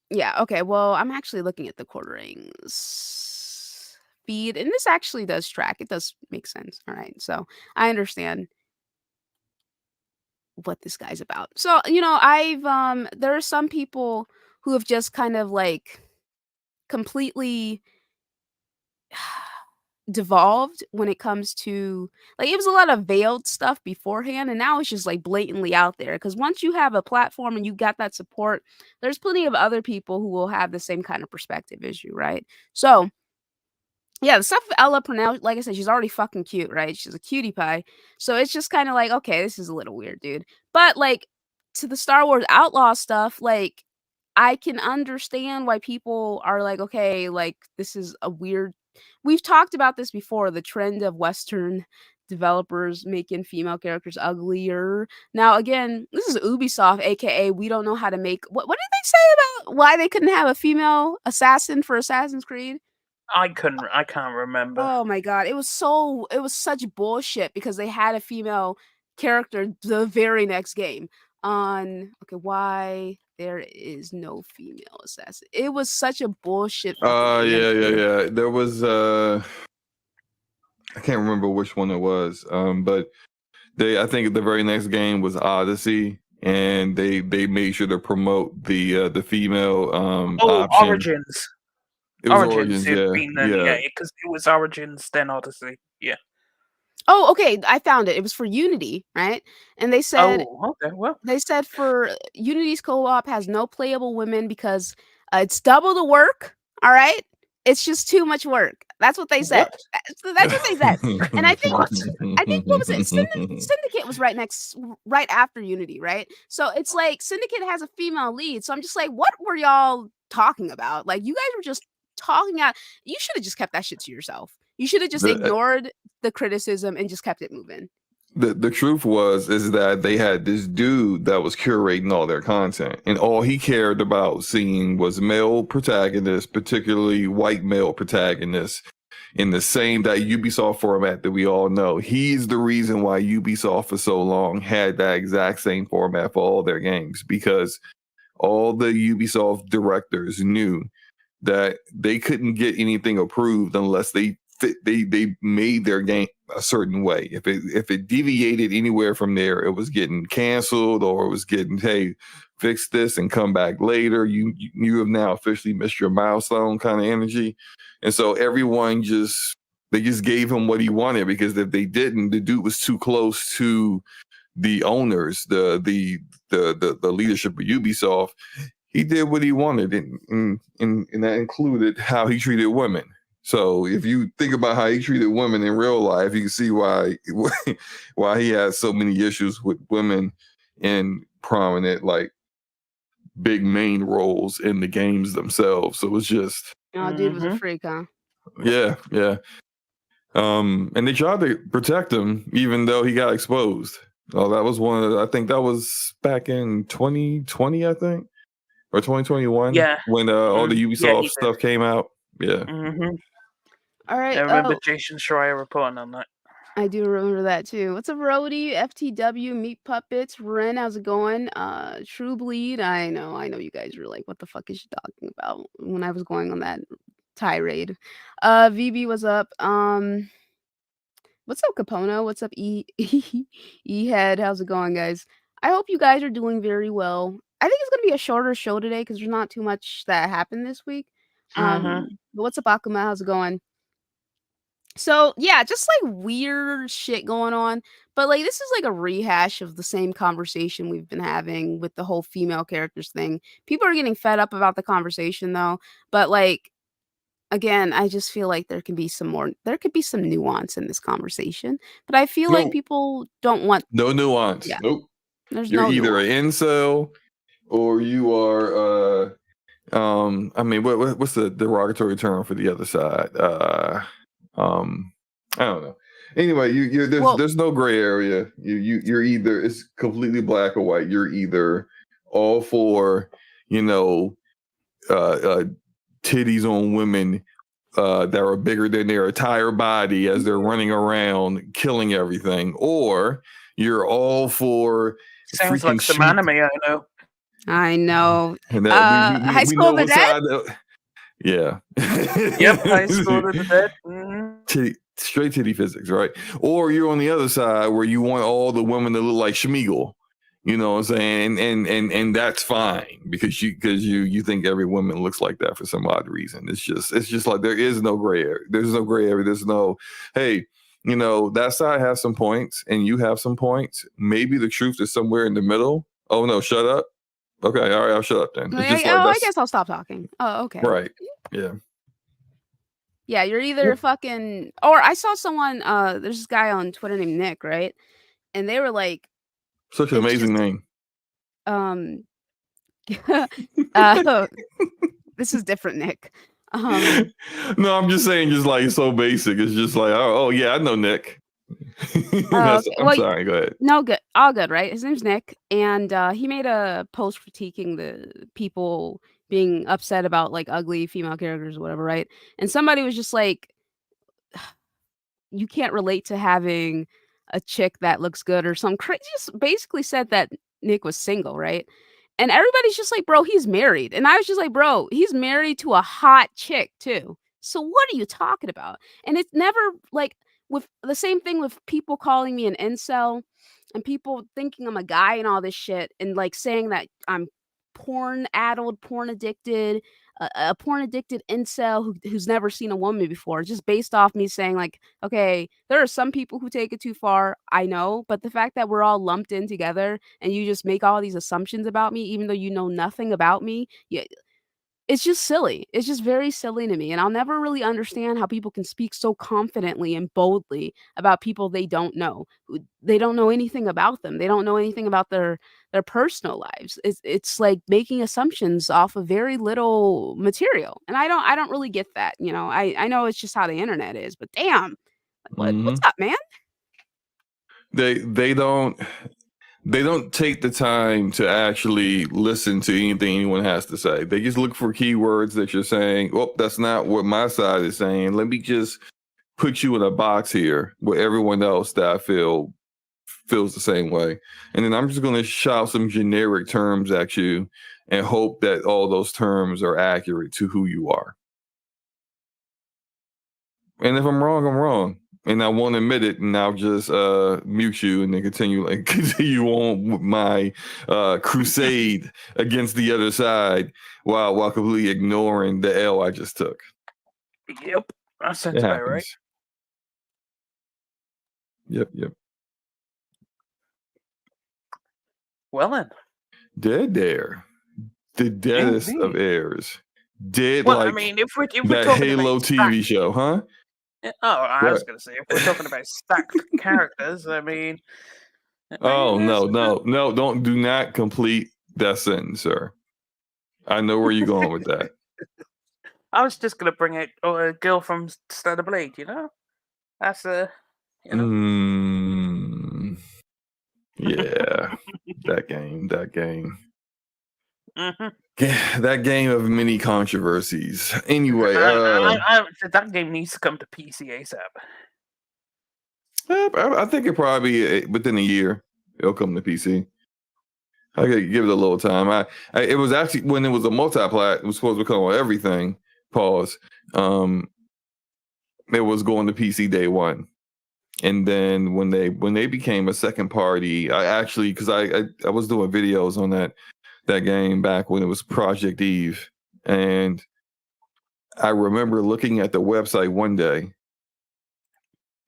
Yeah, okay, well, I'm actually looking at the quarterings feed, and this actually does track. It does make sense. All right, so I understand what this guy's about. So, you know, there are some people who have just kind of like completely devolved when it comes to like it was a lot of veiled stuff beforehand and now it's just like blatantly out there because once you have a platform and you got that support there's plenty of other people who will have the same kind of perspective as you, right? So yeah, the stuff with Ella Purnell, like I said, she's already fucking cute, right? She's a cutie pie. So it's just kind of like, okay, this is a little weird, dude. But like to the Star Wars Outlaw stuff, like I can understand why people are like, okay, like this is a weird. We've talked about this before, the trend of Western developers making female characters uglier. Now, again, this is Ubisoft, aka we don't know how to make what did they say about why they couldn't have a female assassin for Assassin's Creed? I can't remember. Oh my god, it was such bullshit because they had a female character the very next game on why there is no female assassin. It was such a bullshit fucking answer. Yeah. There was I can't remember which one it was. But I think the very next game was Odyssey and they made sure to promote the female option. Origins. It was Origins, yeah, because it was Origins, then Odyssey. Yeah. Oh, okay, I found it. It was for Unity, right? And they said okay, well. They said for Unity's co-op has no playable women because it's double the work. All right, it's just too much work. That's what they said. That's what they said. And I think what was it? Syndicate was right after Unity, right? So it's like Syndicate has a female lead. So I'm just like, what were y'all talking about? Like you guys were just talking out. You should have just kept that shit to yourself. You should have just ignored the criticism and just kept it moving. the truth is that they had this dude that was curating all their content, and all he cared about seeing was male protagonists, particularly white male protagonists, in the same that Ubisoft format that we all know. He's the reason why Ubisoft for so long had that exact same format for all their games, because all the Ubisoft directors knew that they couldn't get anything approved unless they made their game a certain way. If it deviated anywhere from there, it was getting canceled, or it was getting, hey, fix this and come back later. You have now officially missed your milestone kind of energy. And so everyone they just gave him what he wanted, because if they didn't, the dude was too close to the owners, the leadership of Ubisoft. He did what he wanted, and that included how he treated women. So if you think about how he treated women in real life, you can see why he has so many issues with women in prominent, like, big main roles in the games themselves. So it's just, Oh, dude was a freak, huh? yeah. And they tried to protect him even though he got exposed. Oh, that was I think that was back in 2020, I think, or 2021. Yeah. When all the Ubisoft stuff came out. Yeah. All right. I remember Jason Schreier reporting on that. I do remember that too. What's up, Rody? FTW, Meat Puppets, Ren, how's it going? True Bleed. I know you guys were like, what the fuck is she talking about when I was going on that tirade. VB, what's up? What's up, Capono? What's up, E-Head? How's it going, guys? I hope you guys are doing very well. I think it's gonna be a shorter show today because there's not too much that happened this week. But what's up, Akuma? How's it going? So yeah, just like weird shit going on, but like this is like a rehash of the same conversation we've been having with the whole female characters thing. People are getting fed up about the conversation though, but like again, I just feel like there could be some nuance in this conversation, but I feel like people don't want no nuance. Yeah. Nope. There's You're no either nuance. an incel or you are I mean, what's the derogatory term for the other side? I don't know. Anyway, there's no gray area. You're either, it's completely black or white. You're either all for, titties on women that are bigger than their entire body as they're running around killing everything, or you're all for sounds like some anime. I know. And that High School of the Dead. Yeah. Yep. High School of the Dead. Straight titty physics, right? Or you're on the other side where you want all the women to look like Schmeagol. You know what I'm saying? And that's fine because you think every woman looks like that for some odd reason. It's just like there is no gray area. There's no gray area. There's no, hey, that side has some points and you have some points. Maybe the truth is somewhere in the middle. Oh no, shut up. Okay, all right, I'll shut up then. I guess I'll stop talking. Oh, okay. Right. Yeah. Yeah, you're either fucking, or I saw someone, there's this guy on Twitter named Nick, right? And they were like, such an amazing name. This is different, Nick. No, I'm just saying, just like so basic. It's just like, oh yeah, I know Nick. I'm sorry, go ahead. No, good, all good, right? His name's Nick, and he made a post critiquing the people being upset about like ugly female characters or whatever, right? And somebody was just like, you can't relate to having a chick that looks good or some crazy. Just basically said that Nick was single, right? And everybody's just like, bro, he's married. And I was just like, bro, he's married to a hot chick too. So what are you talking about? And it's never like with the same thing with people calling me an incel and people thinking I'm a guy and all this shit and like saying that I'm porn-addled, porn-addicted, a porn-addicted incel who's never seen a woman before, just based off me saying like, okay, there are some people who take it too far, I know, but the fact that we're all lumped in together and you just make all these assumptions about me, even though you know nothing about me, it's just silly. It's just very silly to me. And I'll never really understand how people can speak so confidently and boldly about people they don't know. They don't know anything about them. They don't know anything about their personal lives. It's like making assumptions off of very little material. And I don't really get that. I know it's just how the internet is, but damn, what's up, man? they don't take the time to actually listen to anything anyone has to say. They just look for keywords that you're saying, oh, that's not what my side is saying. Let me just put you in a box here with everyone else that I feel feels the same way. And then I'm just going to shout some generic terms at you and hope that all those terms are accurate to who you are. And if I'm wrong. And I won't admit it, and I'll just mute you and then continue on with my crusade against the other side while completely ignoring the L I just took. Yep, that sounds about right. Yep. Well then. Dead there. The deadest of airs. Dead well, like I mean, if we're that talking Halo about TV show, huh? Oh, I was going to say, if we're talking about stacked characters, I mean... Oh, no, do not complete that sentence, sir. I know where you're going with that. I was just going to bring out a girl from Stand Blade, you know? That's a... You know? Yeah, that game. Mm-hmm. That game of many controversies. Anyway, that game needs to come to PC ASAP. I think it probably within a year it'll come to PC. I could give it a little time. It was actually when it was a multi-plat, it was supposed to come on everything. Pause. It was going to PC day one. And then when they became a second party, I actually, because I was doing videos on that game back when it was Project Eve, and I remember looking at the website one day,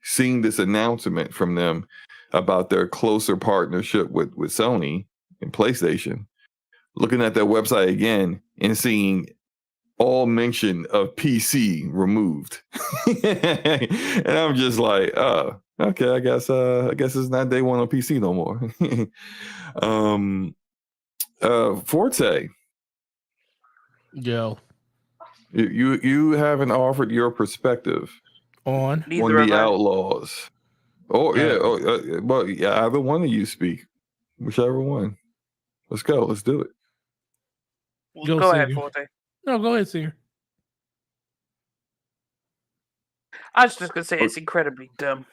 seeing this announcement from them about their closer partnership with Sony and PlayStation, looking at their website again and seeing all mention of PC removed. And I'm just like, oh, okay, I guess it's not day one on PC no more. Forte. Yo. You haven't offered your perspective on the Outlaws. Oh yeah, but yeah, either one of you speak, whichever one. Let's go. Let's do it. Go ahead, Forte. No, go ahead, Singer. I was just gonna say it's incredibly dumb.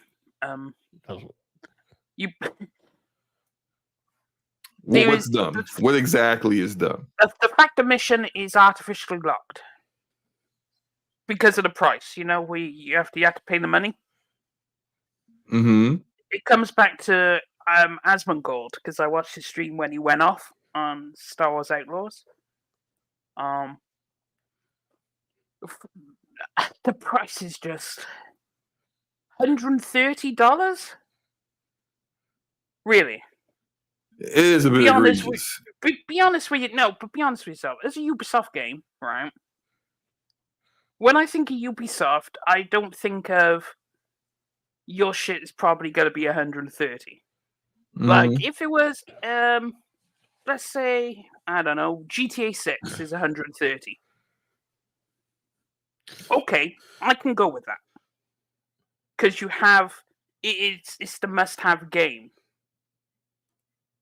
What's dumb? What exactly is dumb? The fact the mission is artificially locked because of the price. You know, you have to pay the money. Mm-hmm. It comes back to Asmongold, because I watched his stream when he went off on Star Wars Outlaws. The price is just $130. Really? It is a bit egregious. Be honest with you. No, but be honest with yourself. As a Ubisoft game, right? When I think of Ubisoft, I don't think of your shit is probably going to be 130. Mm-hmm. Like, if it was, let's say, I don't know, GTA 6 is 130. Okay, I can go with that. Because you have, it's the must-have game.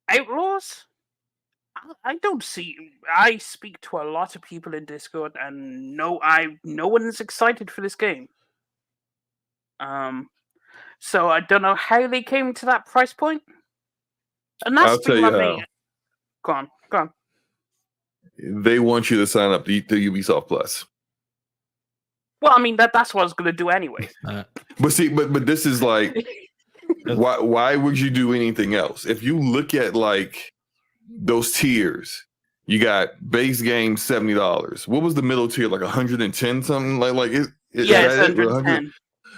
Outlaws? I don't see. I speak to a lot of people in Discord, and no one is excited for this game. So I don't know how they came to that price point. And that's I'll tell you how. Go on. They want you to sign up to Ubisoft Plus. Well, I mean that's what I was going to do anyway. But see, but this is like, why would you do anything else? If you look at like those tiers, you got base game $70. What was the middle tier? Like 110 something? Like it's 110.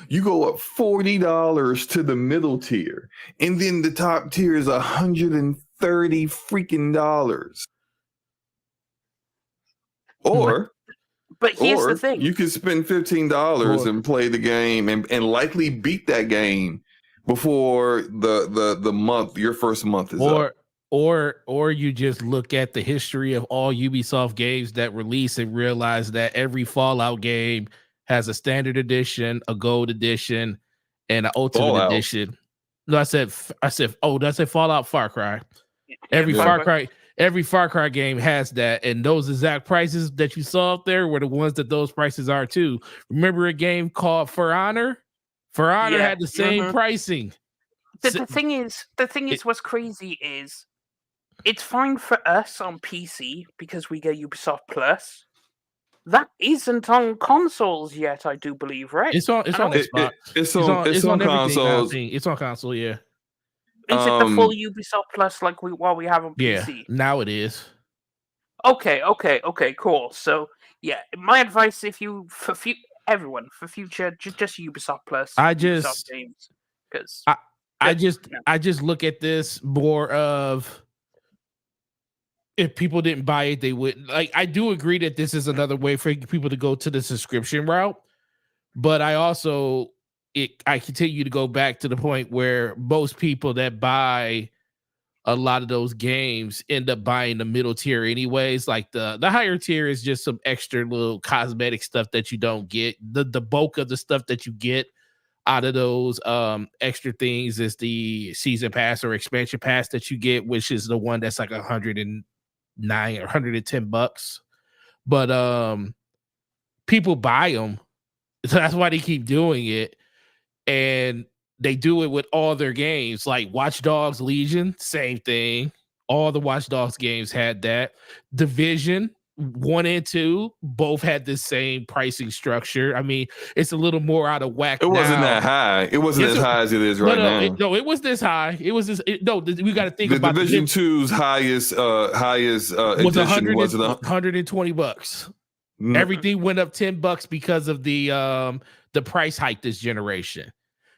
You go up $40 to the middle tier, and then the top tier is $130 freaking dollars. But here's the thing: you can spend $15 and play the game, and likely beat that game before the month, your first month is up. Or you just look at the history of all Ubisoft games that release and realize that every Fallout game has a standard edition, a gold edition, and an ultimate edition. No, I said Fallout, Far Cry. Every Far Far Cry game has that, and those exact prices that you saw up there were the ones that those prices are too. Remember a game called For Honor? For Honor had the same pricing. The thing is, what's crazy is it's fine for us on PC because we get Ubisoft Plus. That isn't on consoles yet, I do believe, right? It's on Xbox. It's on consoles. It's on console, yeah. Is it the full Ubisoft Plus like what we have on PC? Yeah, now it is. Okay, cool. So yeah, my advice for future, just Ubisoft Plus. Ubisoft games, because I just look at this more of, if people didn't buy it, they wouldn't. Like, I do agree that this is another way for people to go to the subscription route, but I continue to go back to the point where most people that buy a lot of those games end up buying the middle tier anyways. Like the higher tier is just some extra little cosmetic stuff that you don't get. The bulk of the stuff that you get out of those extra things is the season pass or expansion pass that you get, which is the one that's like $109 or $110. But people buy them, so that's why they keep doing it. And they do it with all their games, like Watch Dogs Legion, same thing. All the Watch Dogs games had that. Division 1 and 2 both had the same pricing structure. I mean, it's a little more out of whack. It wasn't that high. It wasn't as high as it is right now. It was this high. It was this. We got to think about Division 2's highest was edition was $120. Everything went up $10 because of the price hike this generation.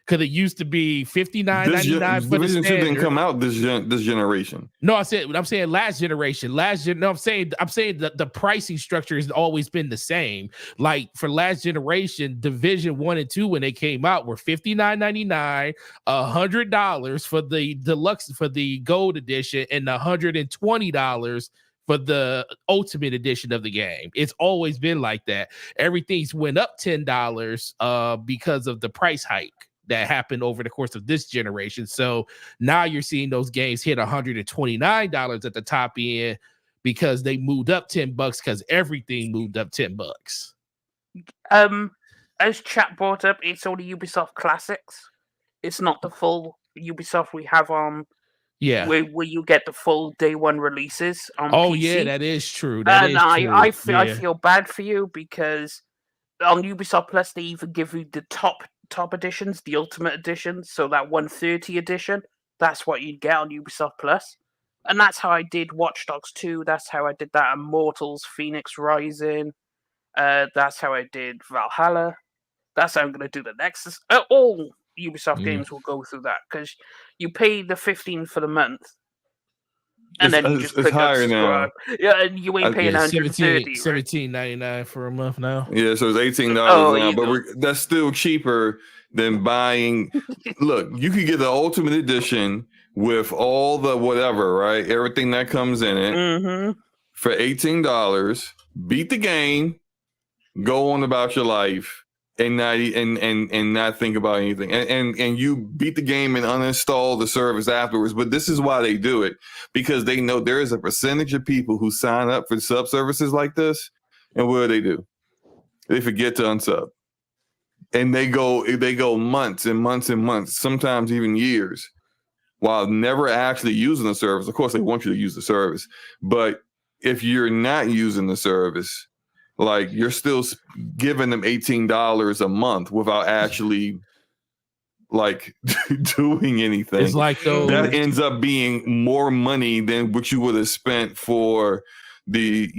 Because it used to be $59.99 for the Division 2 standard. didn't come out this generation. No, I'm saying last generation. I'm saying that the pricing structure has always been the same. Like for last generation, Division 1 and 2 when they came out were $59.99, $100 for the deluxe, for the gold edition, and $120 for the ultimate edition of the game. It's always been like that. Everything's went up $10 because of the price hike that happened over the course of this generation. So now you're seeing those games hit $129 at the top end because they moved up $10 because everything moved up $10. As chat brought up, it's only Ubisoft Classics. It's not the full Ubisoft we have on. Yeah, where you get the full day one releases on PC. Yeah, that is true. I feel bad for you because on Ubisoft Plus they even give you the top editions, the ultimate edition. So that 130 edition, that's what you'd get on Ubisoft Plus, and that's how I did Watch Dogs 2. That's how I did that Immortals Phoenix Rising. That's how I did Valhalla. That's how I'm going to do the Nexus. All Ubisoft games will go through that because you pay the $15 for the month, and then you just click higher now. Yeah, and you ain't paying $130. $17.99 for a month now. Yeah, so it's $18 now, but that's still cheaper than buying. Look, you could get the Ultimate Edition with all the whatever, right? Everything that comes in it for $18. Beat the game, go on about your life. And not think about anything, and you beat the game and uninstall the service afterwards. But this is why they do it, because they know there is a percentage of people who sign up for sub services like this, and what do? They forget to unsub, and they go months and months and months, sometimes even years, while never actually using the service. Of course, they want you to use the service, but if you're not using the service, like you're still giving them $18 a month without actually like doing anything. It's like that ends up being more money than what you would have spent for the,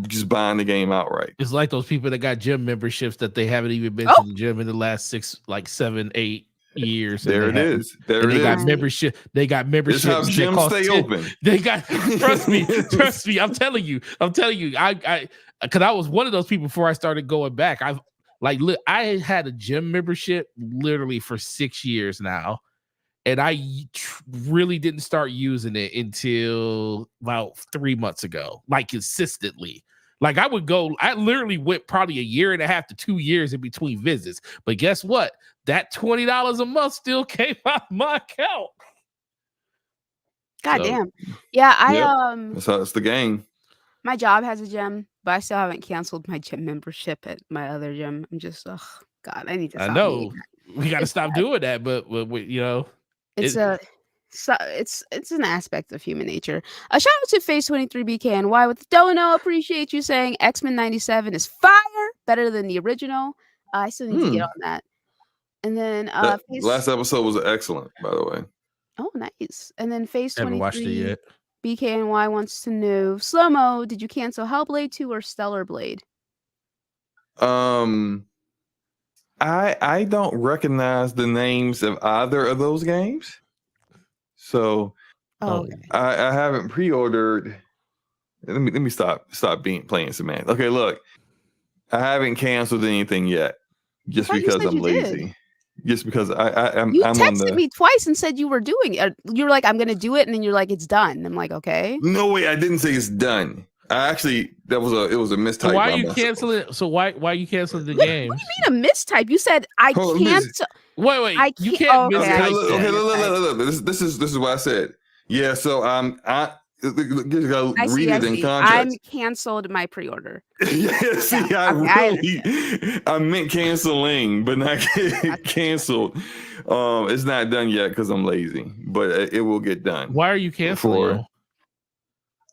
just buying the game outright. It's like those people that got gym memberships that they haven't even been to the gym in the last 7, 8 years. There it is. They got membership. They got memberships. It's how gyms stay open. They got trust me. I'm telling you. I because I was one of those people before I started going back. I had a gym membership literally for 6 years now, and I really didn't start using it until about 3 months ago, like consistently. Like I literally went probably 1.5 to 2 years in between visits. But guess what? that $20 a month still came out of my account. God So- damn. Yeah, Yep. That's how it's the game. my job has a gym, but I still haven't canceled my gym membership at my other gym. I'm just, oh God, I need to I stop. know doing we got to It's stop doing that, but we, you know, It's It- it's an aspect of human nature. A shout out to Phase 23 BKNY with the dono. Appreciate you saying X-Men 97 is fire, better than the original. I still need to get on that. And then That Phase, last episode was excellent, by the way. oh nice. And then Phase haven't watched it 23 yet. BKNY wants to know, Slow-mo, did you cancel Hellblade 2 or Stellar Blade? I don't recognize the names of either of those games, so Oh, okay. I haven't pre-ordered. Let me stop playing semantics. Okay, look, I haven't canceled anything yet, just thought you because said I'm you did. lazy. Just because You I'm on texted the. me twice and said you were doing it. You were like, I'm gonna do it, and then you're like, it's done. I'm like, okay. No way, I didn't say it's done. I actually it was a mistype. So why by are you myself. canceling? So why you canceling the What games? do you mean a mistype? You said I Hold on, can't. Wait, I you can't- can't okay, mistype I that. see. look. This is what I said. Yeah, so you gotta I read see. it in I'm context. canceled my pre-order. Yeah, see, Yeah, I meant canceling, but not canceled. It's not done yet because I'm lazy, but it will get done. Why are you canceling?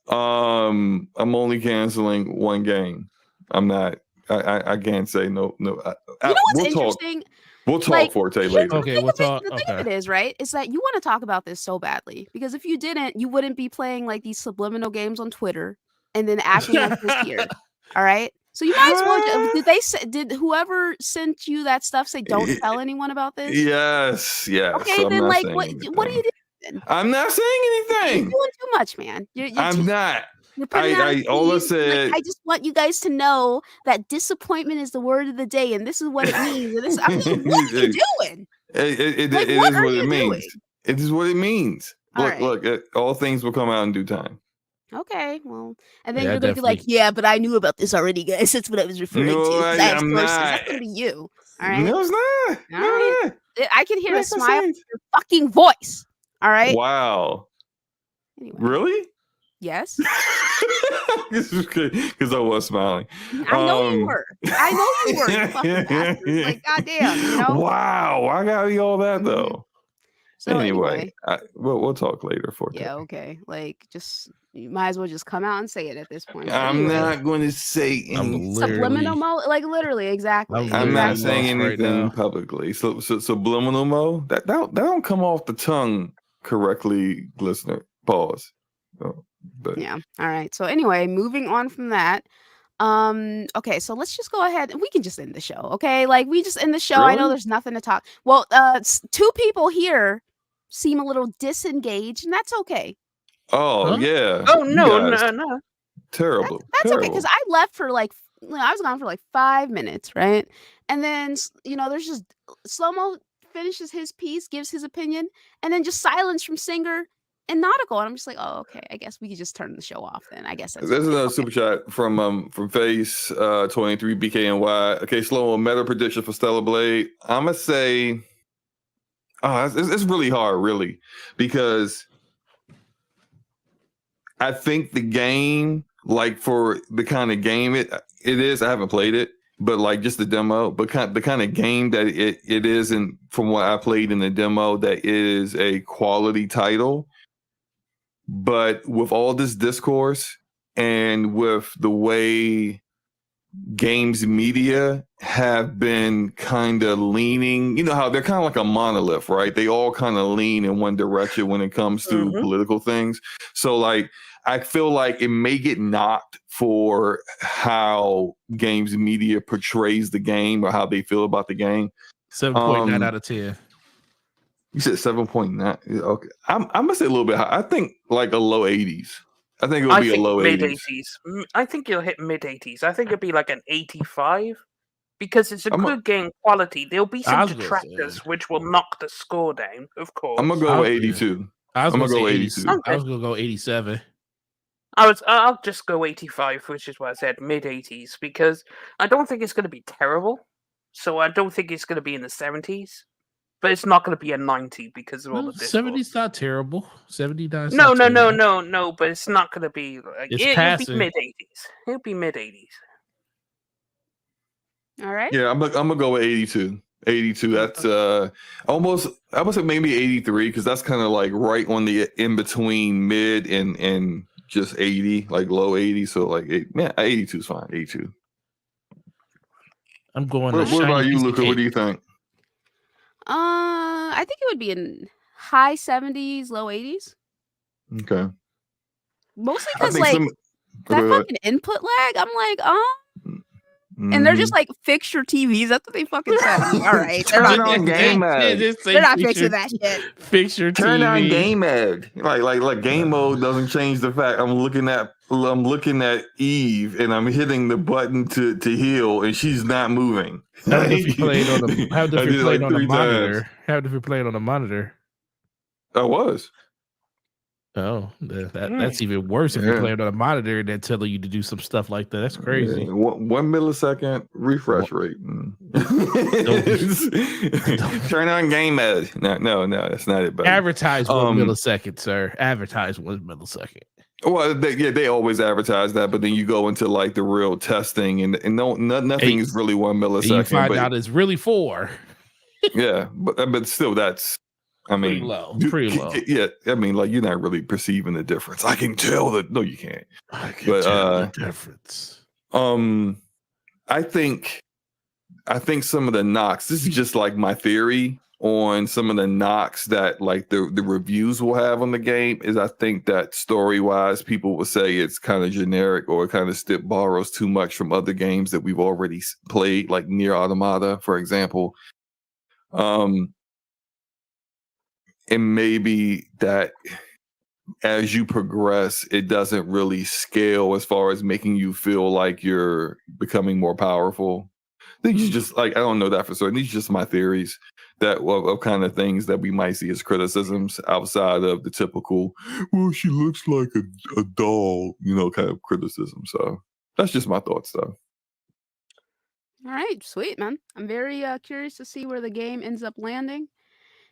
I'm only canceling one game. I'm not. I can't say no. You know what's interesting? We'll talk Like, Forte here's later. the Okay, thing we'll of it- talk. The thing of it is, right, is that you want to talk about this so badly because if you didn't, you wouldn't be playing like these subliminal games on Twitter and then acting like this here. All right, so you might as well. Did whoever sent you that stuff say don't tell anyone about this? Yes. Okay, So I'm then not like saying what are you anything. doing? I'm not saying You're anything. doing too much, man. You're I'm too- not. You're putting out a all I tease, like, said. I just want you guys to know that disappointment is the word of the day, and this is what it means. And this, I mean, what are you doing? It Like, is what are what you it means. doing? It is what it means. All Look, right. all things will come out in due time. Okay, well, and then Yeah, you're gonna be like, definitely. yeah, but I knew about this already, guys. That's what I was referring to. 'Cause I have I'm sources. not. That's gonna be you. All right. No, it's not. All right. I can hear the That's what smile I'm in your fucking voice. All right. Wow. Anyway, Really? yes. Because I was smiling. I know you were. I know you were. You fucking bastard. Like, goddamn, you know. Wow. I gotta be all that though. So Anyway, we'll talk later. Forte. yeah, okay. Like, just you might as well just come out and say it at this point. But I'm anyway, not going to say I'm anything. subliminal mode, like literally, exactly. I'm I'm not literally saying lost right anything now. publicly. So subliminal mode that don't come off the tongue correctly, listener. Pause. But Yeah. All right. So anyway, moving on from that. Okay, so let's just go ahead and we can just end the show. Okay, like we just end the show. I know Really? there's nothing to talk. Well, two people here seem a little disengaged, and that's okay. Oh Huh? yeah. Oh You no, guys, no. Terrible. That's okay terrible. because I left for like I was gone for like 5 minutes, right? And then there's just Slow-mo finishes his piece, gives his opinion, and then just silence from Singer and Nautical, and I'm just like, oh, okay. I guess we could just turn the show off then. I guess that's There's fine. another Okay. super chat from Face 23 BKNY. Okay, slow meta prediction for Stellar Blade. I'ma say, it's really hard, really, because I think the game, like for the kind of game it is, I haven't played it, but like just the demo, but the kind of game that it is, and from what I played in the demo, that is a quality title. But with all this discourse and with the way games media have been kind of leaning, you know how they're kind of like a monolith, right? They all kind of lean in one direction when it comes to political things. So like, I feel like it may get knocked for how games media portrays the game or how they feel about the game. 7.9 out of 10. You said 7.9. Okay, I'm gonna say a little bit high. I think like a low 80s. I think it'll be a low mid 80s. 80s. I think you'll hit mid 80s. I think it'll be like an 85 because it's a I'm a- good game quality. There'll be I some was gonna detractors say- which will knock the score down, of course. I'm gonna go I'll- 82. I was I'm gonna gonna go say 82. 82. I was gonna go 87. I'll just go 85, which is what I said, mid 80s, because I don't think it's going to be terrible. So I don't think it's going to be in the 70s. But it's not going to be a 90 because of all the discourse. 70's not terrible. 79. No. But it's not going to be like It's it'll be passing. mid 80s. It'll be mid 80s. All right. Yeah, I'm gonna go with 82. 82. That's almost. I would say maybe 83 because that's kind of like right on the in between mid and just 80, like low 80. So like 82 is fine. 82. I'm going. What about you, Luca? What do you think? I think it would be in high 70s, low 80s. Okay. Mostly because like that fucking input lag. I'm like, and they're just like, fix your TVs. That's what they fucking said. All right, they're not on game mode. They're not fixing that shit. Fix your Turn TV. on game mode. Like game mode doesn't change the fact I'm looking at Eve and I'm hitting the button to heal and she's not moving. How if you played on the monitor? Times. How if you're playing on the monitor? I was. Oh, that's even worse if you're playing on a monitor and they're telling you to do some stuff like that. That's crazy. Yeah, 1 millisecond refresh rate. Turn on game mode. No, that's not it. Buddy. Advertise 1 millisecond, sir. Advertise 1 millisecond. Well, they always advertise that, but then you go into like the real testing, and nothing is really 1 millisecond. And you find out it's really 4. Yeah, but still, that's. I mean, pretty low. Yeah, I mean, like you're not really perceiving the difference. I can tell that. No, you can't. I can tell the difference. I think some of the knocks. This is just like my theory on some of the knocks that like the reviews will have on the game. Is I think that story wise, people will say it's kind of generic or kind of borrows too much from other games that we've already played, like Nier Automata, for example. And maybe that as you progress, it doesn't really scale as far as making you feel like you're becoming more powerful. These are just like, I don't know that for certain. These are just my theories that of kind of things that we might see as criticisms outside of the typical, well, she looks like a doll, kind of criticism. So that's just my thoughts, though. All right, sweet, man. I'm very curious to see where the game ends up landing.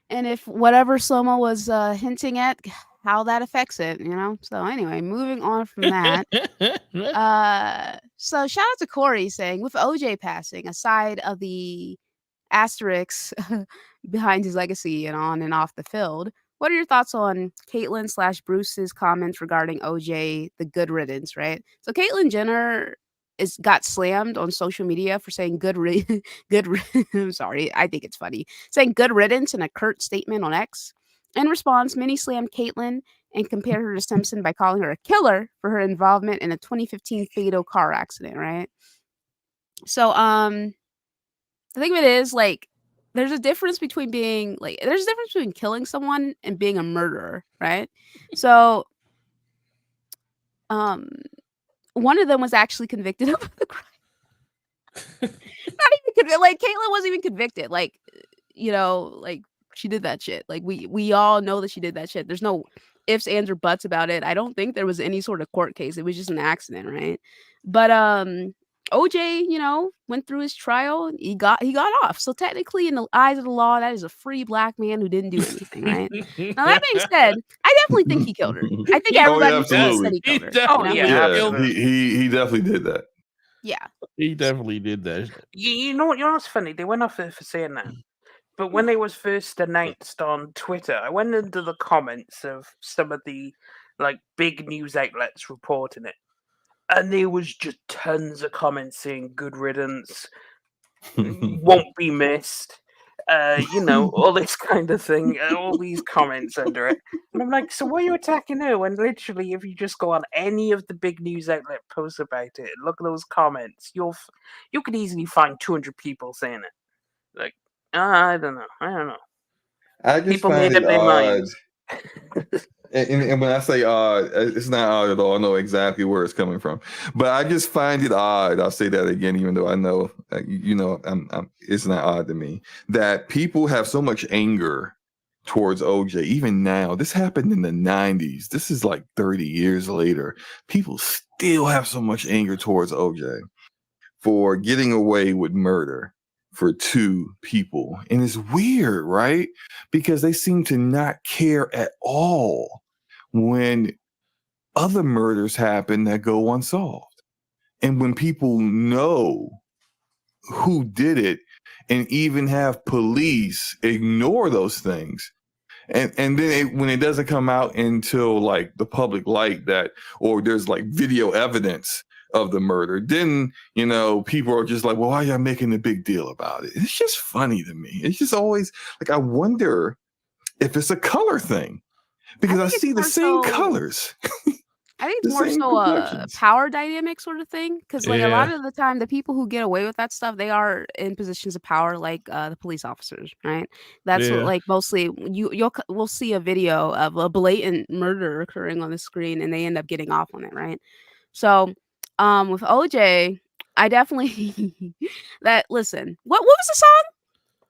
And if whatever Slomo was hinting at, how that affects it, So anyway, moving on from that. So shout out to Corey saying, with OJ passing, aside of the asterisks behind his legacy and on and off the field, what are your thoughts on Caitlyn/Bruce's comments regarding OJ, the good riddance, right? So Caitlyn Jenner got slammed on social media for saying I'm sorry, I think it's funny. Saying good riddance in a curt statement on X. In response, Minnie slammed Caitlyn and compared her to Simpson by calling her a killer for her involvement in a 2015 fatal car accident, right? So the thing of it is, like, there's a difference between killing someone and being a murderer, right? So one of them was actually convicted of the crime. Not even convicted. Like, Caitlyn wasn't even convicted. Like, like, she did that shit. Like, we all know that she did that shit. There's no ifs, ands, or buts about it. I don't think there was any sort of court case. It was just an accident, right? But OJ, went through his trial. He got off. So technically, in the eyes of the law, that is a free black man who didn't do anything, right? Now, that being said, I definitely think he killed her. I think everybody said he killed her. He definitely did that. Yeah, he definitely did that. You know what's funny? They went off for saying that. But when it was first announced on Twitter, I went into the comments of some of the like big news outlets reporting it. And there was just tons of comments saying good riddance, won't be missed, all this kind of thing, all these comments under it. And I'm like, so why are you attacking her when literally if you just go on any of the big news outlet posts about it, look at those comments, you could easily find 200 people saying it. Like, I don't know. I just people find made it up their odd. minds. And when I say odd, it's not odd at all. I know exactly where it's coming from, but I just find it odd. I'll say that again, even though I know, it's not odd to me that people have so much anger towards OJ. Even now, this happened in the 90s. This is like 30 years later. People still have so much anger towards OJ for getting away with murder, for two people. And it's weird, right? Because they seem to not care at all when other murders happen that go unsolved. And when people know who did it and even have police ignore those things. And then when it doesn't come out until like the public light that, or there's like video evidence of the murder, then, you know, people are just like, well, why are y'all making a big deal about it? It's just funny to me. It's just always like, I wonder if it's a color thing because I see the same colors. I think it's The more same so a complexions. power dynamic sort of thing, because like a lot Yeah. of the time, the people who get away with that stuff, they are in positions of power, like the police officers, right? That's what, Yeah. like, mostly we'll see a video of a blatant murder occurring on the screen, and they end up getting off on it, right? So, with OJ, I definitely that listen. What was the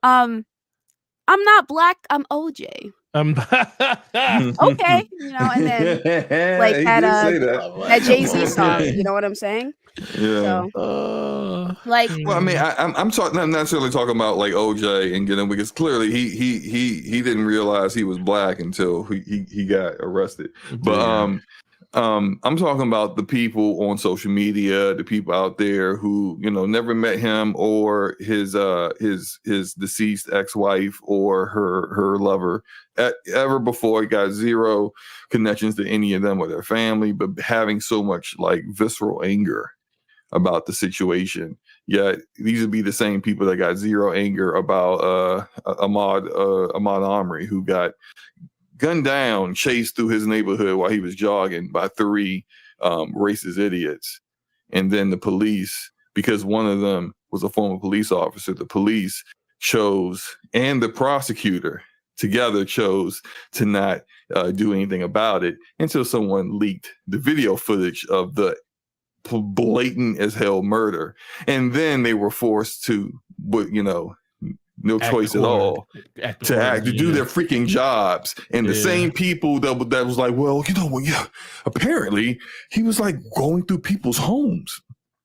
song? I'm not black. I'm OJ. Okay, you know, and then like He that did say that. that Jay-Z song, you know what I'm saying? Yeah. So like Well, I mean, I'm talking not necessarily talking about like OJ and getting, because clearly he didn't realize he was black until he got arrested. But I'm talking about the people on social media, the people out there who, you know, never met him or his deceased ex-wife or her lover ever before. He got zero connections to any of them or their family, but having so much like visceral anger about the situation. Yet these would be the same people that got zero anger about Ahmaud Omri, who got gunned down, chased through his neighborhood while he was jogging by three racist idiots. And then the police, because one of them was a former police officer, the police chose, and the prosecutor together chose to not do anything about it until someone leaked the video footage of the blatant as hell murder. And then they were forced to, you know, no choice at all to do their freaking jobs. And the same people that was like, well, you know what, yeah, apparently he was like going through people's homes.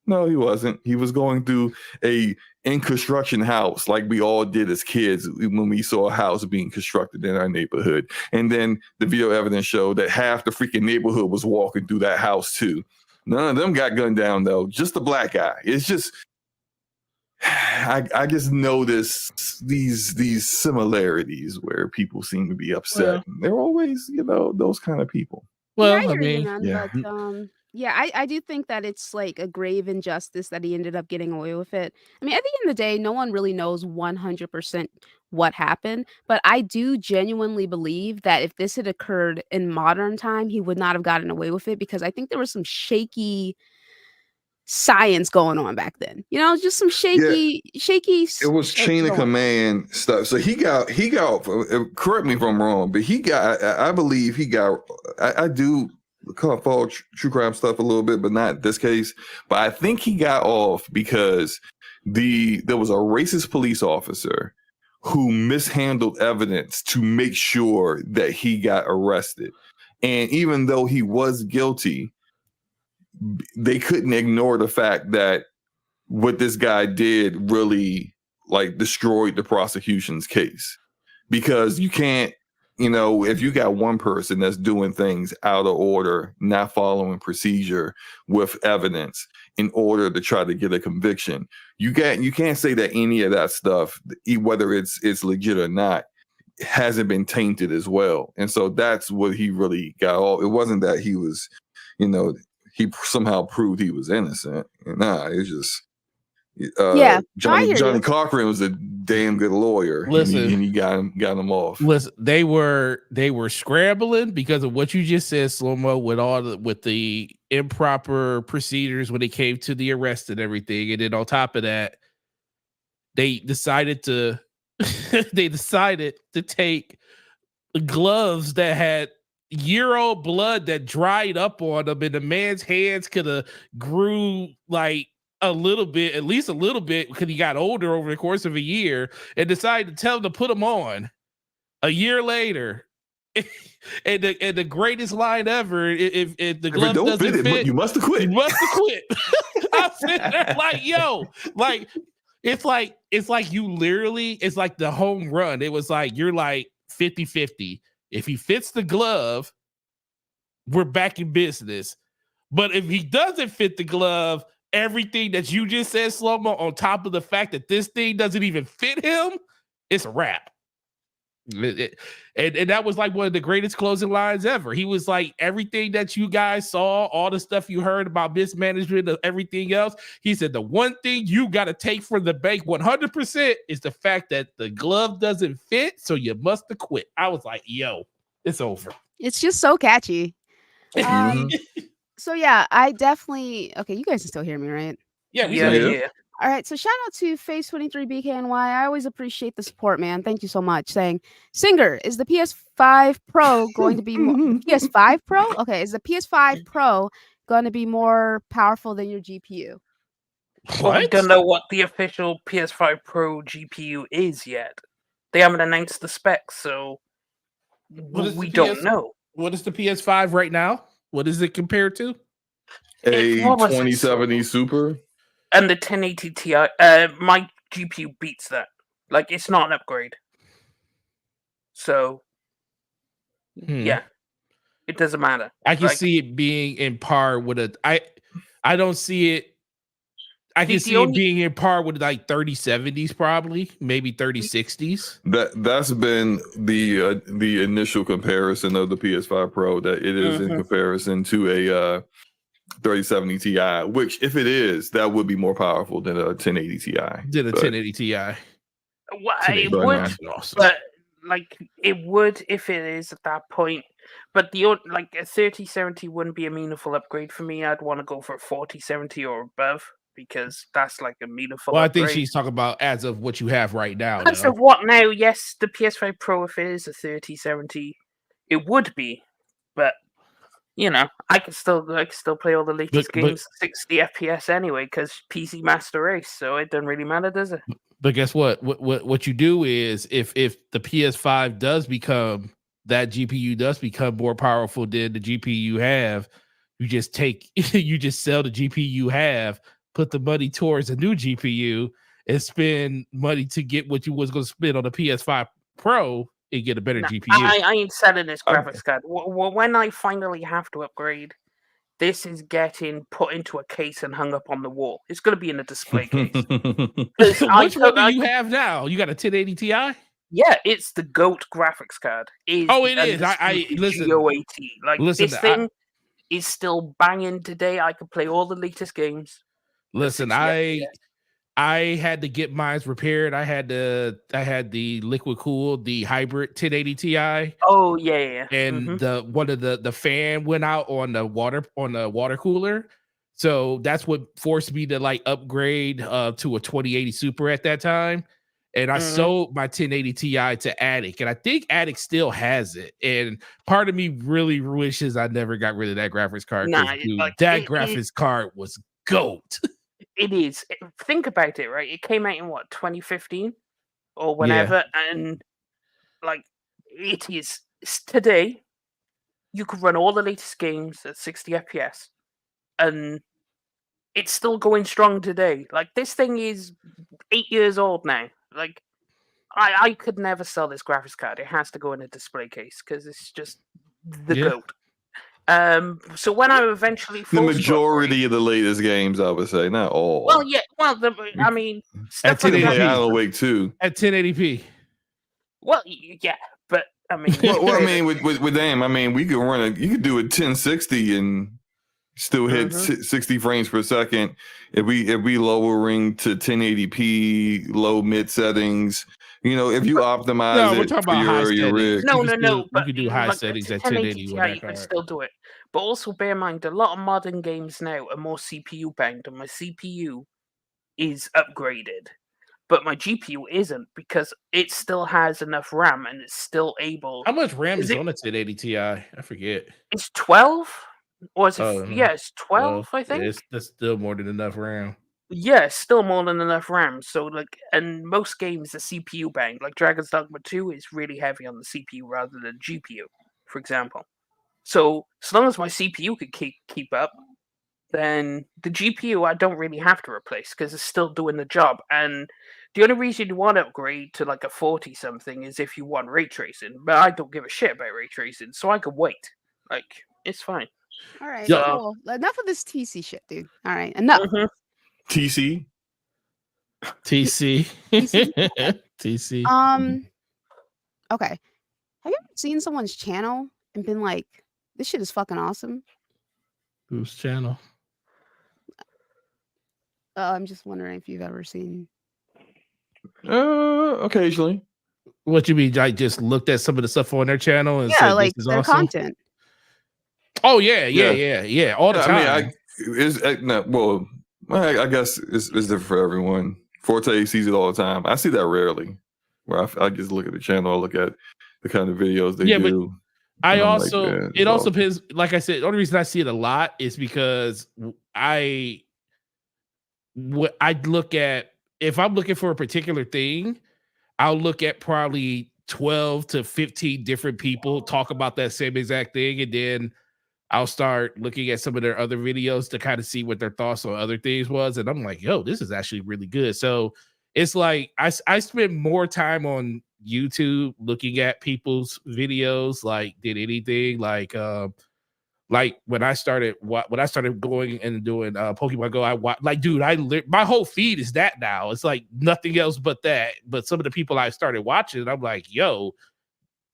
No, he wasn't. He was going through a in construction house like we all did as kids when we saw a house being constructed in our neighborhood. And then the video evidence showed that half the freaking neighborhood was walking through that house too. None of them got gunned down though, just the black guy. It's just, I just notice these similarities where people seem to be upset. Well, They're always, you know, those kind of people. Well, yeah, I I hear you, mean, man, yeah. but yeah, I do think that it's like a grave injustice that he ended up getting away with it. I mean, at the end of the day, no one really knows 100% what happened, but I do genuinely believe that if this had occurred in modern time, he would not have gotten away with it, because I think there was some shaky science going on back then. You know, just some shaky It was chain of command stuff. So he got correct me if I'm wrong, but I believe he got, I do follow true crime stuff a little bit, but not this case. But I think he got off because there was a racist police officer who mishandled evidence to make sure that he got arrested. And even though he was guilty, they couldn't ignore the fact that what this guy did really like destroyed the prosecution's case. Because you can't, you know, if you got one person that's doing things out of order, not following procedure with evidence in order to try to get a conviction, you can't say that any of that stuff, whether it's legit or not, hasn't been tainted as well. And so that's what he really got off. It wasn't that he was, you know, he somehow proved he was innocent. Nah, it's just Johnny Cochran was a damn good lawyer. Listen, and he got him off. Listen, they were scrambling because of what you just said, Slow-Mo, with the improper procedures when it came to the arrest and everything. And then on top of that, they decided to take gloves that had year-old blood that dried up on them, and the man's hands could have grew like a little bit, at least a little bit, because he got older over the course of a year, and decided to tell him to put them on a year later. and the greatest line ever, if the glove doesn't fit, you must have quit. You must have quit. I'm sitting there like, yo, like It's like you literally, it's like the home run. It was like you're like 50-50. If he fits the glove, we're back in business. But if he doesn't fit the glove, everything that you just said, Slow-Mo, on top of the fact that this thing doesn't even fit him, it's a wrap. And that was like one of the greatest closing lines ever. He was like, everything that you guys saw, all the stuff you heard about mismanagement of everything else, he said the one thing you got to take from the bank 100% is the fact that the glove doesn't fit, so you must have quit. I was like, yo, it's over. It's just so catchy. So yeah, I definitely okay. You guys can still hear me, right? Yeah, Yeah. All right. So shout out to Face23BKNY. I always appreciate the support, man. Thank you so much. Saying, Singer, is the PS5 Pro going to be PS5 Pro? Okay, is the PS5 Pro going to be more powerful than your GPU? Well, we don't know what the official PS5 Pro GPU is yet. They haven't announced the specs, so we don't know. What is the PS5 right now? What is it compared to? A 2070 Super. And the 1080 Ti, my GPU beats that. Like, it's not an upgrade. So, yeah, it doesn't matter. I can see it being in par with I don't see it. I can see it being in par with like 3070s, probably, maybe 3060s. That's been the initial comparison of the PS5 Pro, that it is in comparison to a 3070 Ti, which, if it is, that would be more powerful than a 1080 Ti. 1080 Ti. Well, it would, awesome. But like it would if it is at that point. But like a 3070 wouldn't be a meaningful upgrade for me. I'd want to go for a 4070 or above, because that's like a meaningful upgrade. I think she's talking about as of what you have right now. As of what now? Yes, the PS5 Pro, if it is a 3070, it would be. But you know, I can still play all the latest games 60 FPS anyway, because PC Master Race, so it doesn't really matter, does it? But guess what? What you do is, if the PS5 does become, that GPU does become more powerful than the GPU you have, you just sell the GPU you have, put the money towards a new GPU, and spend money to get what you was going to spend on the PS5 Pro and get a better GPU. I ain't selling this graphics card. When I finally have to upgrade, this is getting put into a case and hung up on the wall. It's going to be in a display case. Which one do you have now? You got a 1080 Ti? Yeah, it's the GOAT graphics card. It is. I listen. Like, this thing is still banging today. I can play all the latest games. Listen, I had to get mine repaired. I had the liquid cooled, the hybrid 1080 Ti. Oh yeah. And one of the fan went out on the water cooler. So that's what forced me to like upgrade to a 2080 Super at that time. And I sold my 1080 Ti to Attic, and I think Attic still has it. And part of me really wishes I never got rid of that graphics card. That graphics card was GOAT. It is. Think about it, right? It came out in what, 2015 or whenever, and like it is today. You could run all the latest games at 60 FPS, and it's still going strong today. Like, this thing is 8 years old now. Like, I could never sell this graphics card. It has to go in a display case because it's just the GOAT. So when I eventually the majority of the latest games, I would say, not all. Well, yeah. Well, I mean, at 1080p, Alan Wake 2 at 1080p. Well, yeah, but I mean, I mean, with them, I mean, we could you could do a 1060 and still hit 60 frames per second. If we lowering to 1080p, low mid settings. You know, if you optimize we're talking about your rig. No. But you can do high settings at 1080. You can still do it. But also bear in mind, a lot of modern games now are more CPU banged, and my CPU is upgraded. But my GPU isn't, because it still has enough RAM and it's still able. How much RAM is on a 1080 Ti? I forget. It's 12? Or is it? Yeah, it's 12, I think. That's still more than enough RAM. Yeah, still more than enough RAM. So, like, and most games are CPU banged. Like Dragon's Dogma 2 is really heavy on the CPU rather than GPU, for example. So, as long as my CPU could keep up, then the GPU I don't really have to replace because it's still doing the job. And the only reason you want to upgrade to like a 40 something is if you want ray tracing. But I don't give a shit about ray tracing, so I could wait. Like, it's fine. All right, So- cool. Enough of this TC shit, dude. All right, enough. Mhm. TC. TC. TC? TC. Okay. Have you ever seen someone's channel and been like, this shit is fucking awesome? Whose channel? I'm just wondering if you've ever seen. Occasionally. What you mean? I just looked at some of the stuff on their channel and Yeah, said like this is their awesome. content. Oh yeah, all the time. I guess it's different for everyone. Forte sees it all the time. I see that rarely. Where I just look at the channel, I look at the kind of videos they Yeah, but do. I and I'm like, also man, it it's also awesome. depends. Like I said, the only reason I see it a lot is because I look at, if I'm looking for a particular thing, I'll look at probably 12 to 15 different people talk about that same exact thing, and then I'll start looking at some of their other videos to kind of see what their thoughts on other things was, and I'm like, yo, this is actually really good. So it's like I spend more time on YouTube looking at people's videos like did anything like when I started going and doing Pokemon Go, I watch, like, dude, my whole feed is that now. It's like nothing else but that. But some of the people I started watching, I'm like, yo,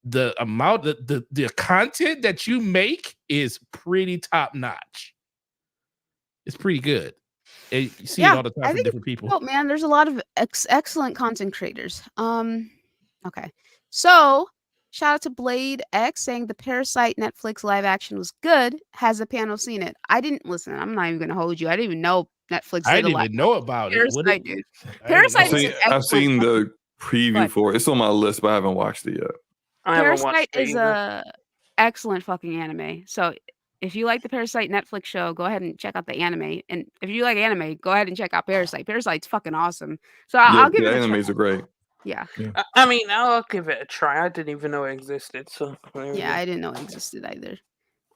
the amount, the content that you make is pretty top notch. It's pretty good. And you see it all the time I from think different people. Oh man, there's a lot of excellent content creators. Okay. So shout out to Blade X saying the Parasite Netflix live action was good. Has the panel seen it? I didn't listen. I'm not even gonna hold you. I didn't even know Netflix I did a didn't live even know about it. Parasite, dude. I didn't Parasite know is about an it. I've seen the preview But- for it. It's on my list, but I haven't watched it yet. I haven't Parasite watched it is either. a excellent fucking anime. So if you like the Parasite Netflix show, go ahead and check out the anime. And if you like anime, go ahead and check out Parasite. Parasite's fucking awesome. So I'll give the it a try. animes are great. Yeah. I mean, I'll give it a try. I didn't even know it existed. So there we Yeah, go. I didn't know it existed either.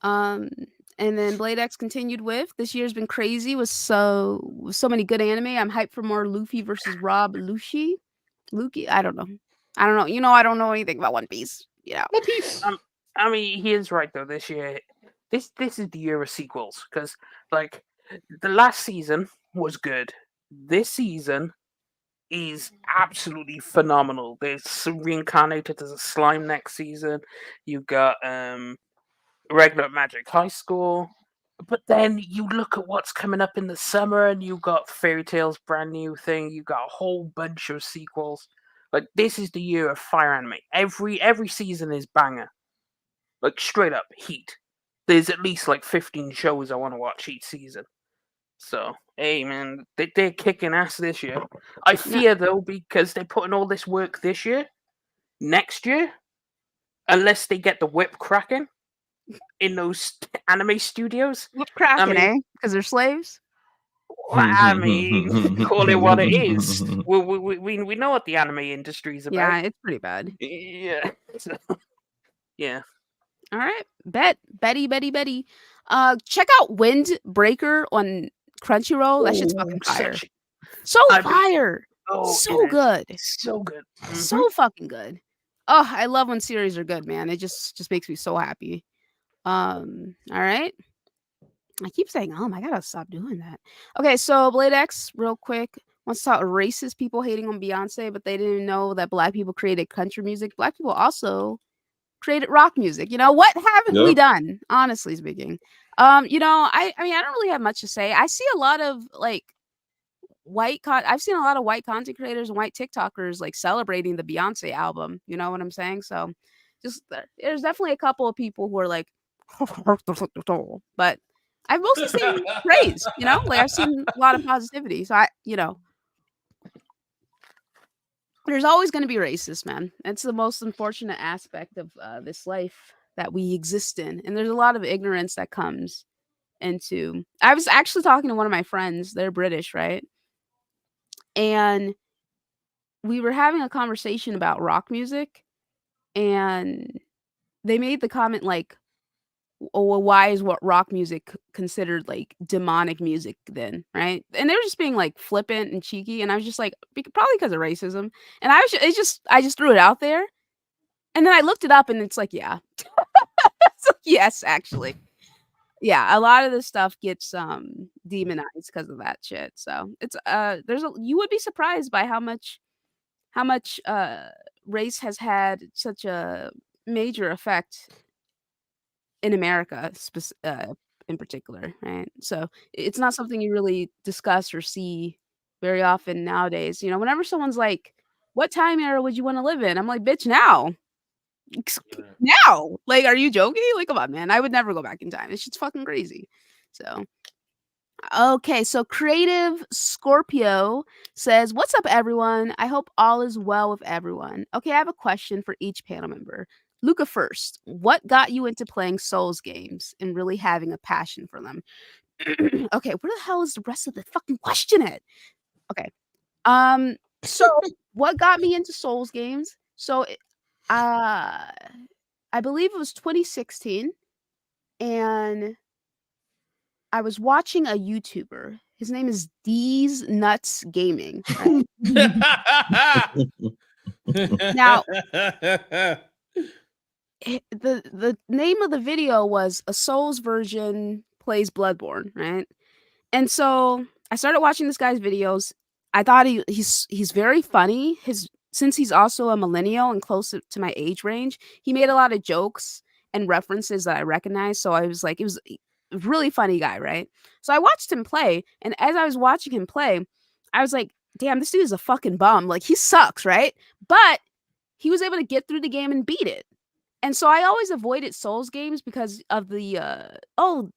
And then Blade X continued with this year's been crazy with so many good anime. I'm hyped for more Luffy versus Rob Lucci. I don't know. You know, I don't know anything about One Piece. You know. One Piece. I mean, he is right though. This year, this is the year of sequels because, like, the last season was good. This season is absolutely phenomenal. There's some reincarnated as a slime next season. You got regular Magic High School, but then you look at what's coming up in the summer, and you got Fairy Tale's brand new thing. You got a whole bunch of sequels. Like, this is the year of fire anime. Every season is banger. Like, straight up heat. There's at least like 15 shows I want to watch each season. So, hey man, they're kicking ass this year. I fear though, because they're putting all this work this year, next year, unless they get the whip cracking in those anime studios. Whip cracking, mean- because they're slaves. I mean, call it what it is. We know what the anime industry is about. Yeah, it's pretty bad. Yeah. So, yeah. All right, Betty. Check out Windbreaker on Crunchyroll. That shit's fucking fire. So fire. So good. So good. So fucking good. Oh, I love when series are good, man. It just makes me so happy. All right. I keep saying, I gotta stop doing that. Okay, so Blade X, real quick, wants to talk racist people hating on Beyonce, but they didn't know that black people created country music. Black people also created rock music. You know, what haven't we done? Honestly speaking. You know, I mean, I don't really have much to say. I see a lot of like I've seen a lot of white content creators and white TikTokers like celebrating the Beyonce album. You know what I'm saying? So just there's definitely a couple of people who are like, but I've mostly seen praise, you know, like I've seen a lot of positivity. So there's always going to be racist, man. It's the most unfortunate aspect of this life that we exist in. And there's a lot of ignorance that comes into. I was actually talking to one of my friends. They're British, right? And we were having a conversation about rock music. And they made the comment like, well, why is what rock music considered like demonic music then, right? And they were just being like flippant and cheeky, and I was just like, probably because of racism. And I just threw it out there, and then I looked it up, and it's like, yeah, it's like, yes, actually, yeah, a lot of this stuff gets demonized because of that shit. So it's you would be surprised by how much race has had such a major effect in America, in particular, right? So it's not something you really discuss or see very often nowadays. You know, whenever someone's like, "What time era would you want to live in?" I'm like, "Bitch, now, now!" Like, are you joking? Like, come on, man. I would never go back in time. It's just fucking crazy. So okay, so Creative Scorpio says, "What's up, everyone? I hope all is well with everyone." Okay, I have a question for each panel member. Luca first. What got you into playing Souls games and really having a passion for them? Okay, where the hell is the rest of the fucking question at? Okay. So what got me into Souls games? So uh I believe it was 2016, and I was watching a YouTuber. His name is D's Nuts Gaming. Right? Now, the name of the video was "A Souls Version Plays Bloodborne," right? And so I started watching this guy's videos. I thought he's very funny. Since he's also a millennial and close to my age range, he made a lot of jokes and references that I recognized. So I was like, it was a really funny guy, right? So I watched him play, and as I was watching him play, I was like, damn, this dude is a fucking bum. Like, he sucks, right? But he was able to get through the game and beat it. And so I always avoided Souls games because of the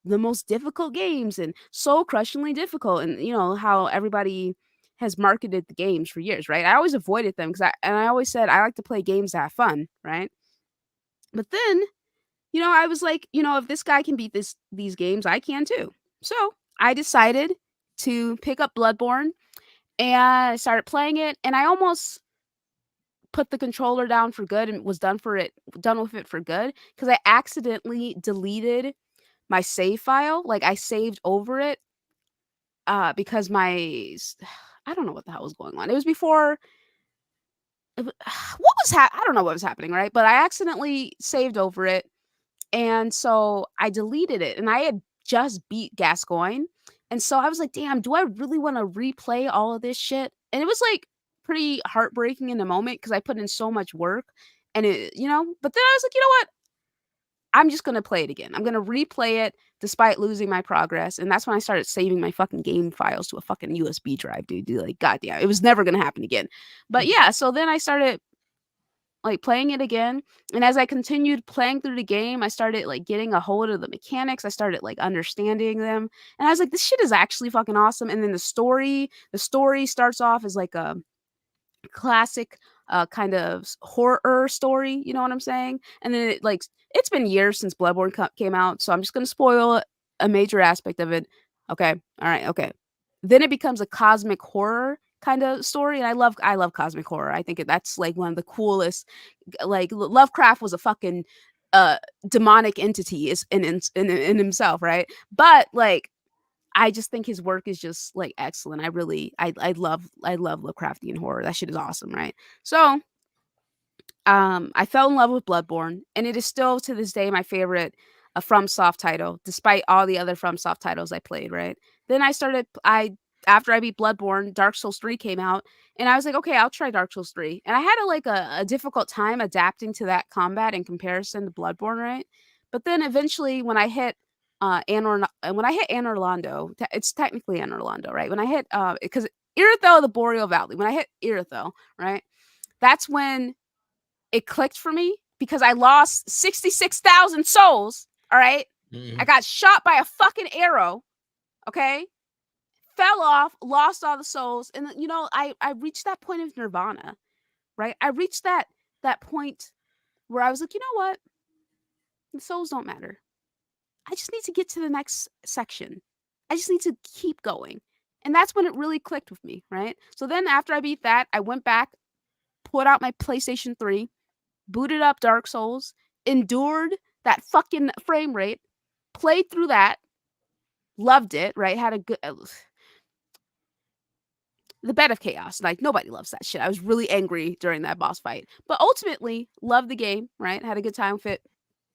most difficult games and soul crushingly difficult, and you know how everybody has marketed the games for years, right? I always avoided them because I always said I like to play games that have fun, right? But then, you know, I was like, you know, if this guy can beat these games, I can too. So I decided to pick up Bloodborne, and I started playing it, and I almost put the controller down for good and was done with it for good, because I accidentally deleted my save file. Like, I saved over it because I don't know what the hell was going on. It was before I don't know what was happening, right? But I accidentally saved over it, and so I deleted it, and I had just beat Gascoigne. And so I was like, damn, do I really want to replay all of this shit? And it was like pretty heartbreaking in the moment because I put in so much work, and but then I was like, you know what? I'm just going to play it again. I'm going to replay it despite losing my progress. And that's when I started saving my fucking game files to a fucking USB drive, dude. Like, goddamn, it was never going to happen again. But yeah, so then I started like playing it again, and as I continued playing through the game, I started like getting a hold of the mechanics. I started like understanding them, and I was like, this shit is actually fucking awesome. And then the story starts off as like a classic kind of horror story, you know what I'm saying? And then it's been years since Bloodborne came out, so I'm just going to spoil a major aspect of it. Okay, all right, okay. Then it becomes a cosmic horror kind of story, and I love cosmic horror. I think that's like one of the coolest. Like, Lovecraft was a fucking demonic entity is in himself, right? But like, I just think his work is just like excellent. I love Lovecraftian horror. That shit is awesome, right? So I fell in love with Bloodborne, and it is still to this day my favorite FromSoft title, despite all the other FromSoft titles I played, right? Then after I beat Bloodborne, Dark Souls 3 came out, and I was like, okay, I'll try Dark Souls 3. And I had a difficult time adapting to that combat in comparison to Bloodborne, right? But then eventually when I hit Anor Londo, it's technically Anor Londo, right? When I hit because Irithyll of the Boreal Valley, when I hit Irithyll, right? That's when it clicked for me, because I lost 66,000 souls. All right. I got shot by a fucking arrow. Okay. Fell off, lost all the souls. And I reached that point of nirvana, right? I reached that point where I was like, you know what? The souls don't matter. I just need to get to the next section. I just need to keep going. And that's when it really clicked with me, right? So then after I beat that, I went back, pulled out my PlayStation 3, booted up Dark Souls, endured that fucking frame rate, played through that, loved it, right? Had a good the Bed of Chaos. Like, nobody loves that shit. I was really angry during that boss fight. But ultimately, loved the game, right? Had a good time with it.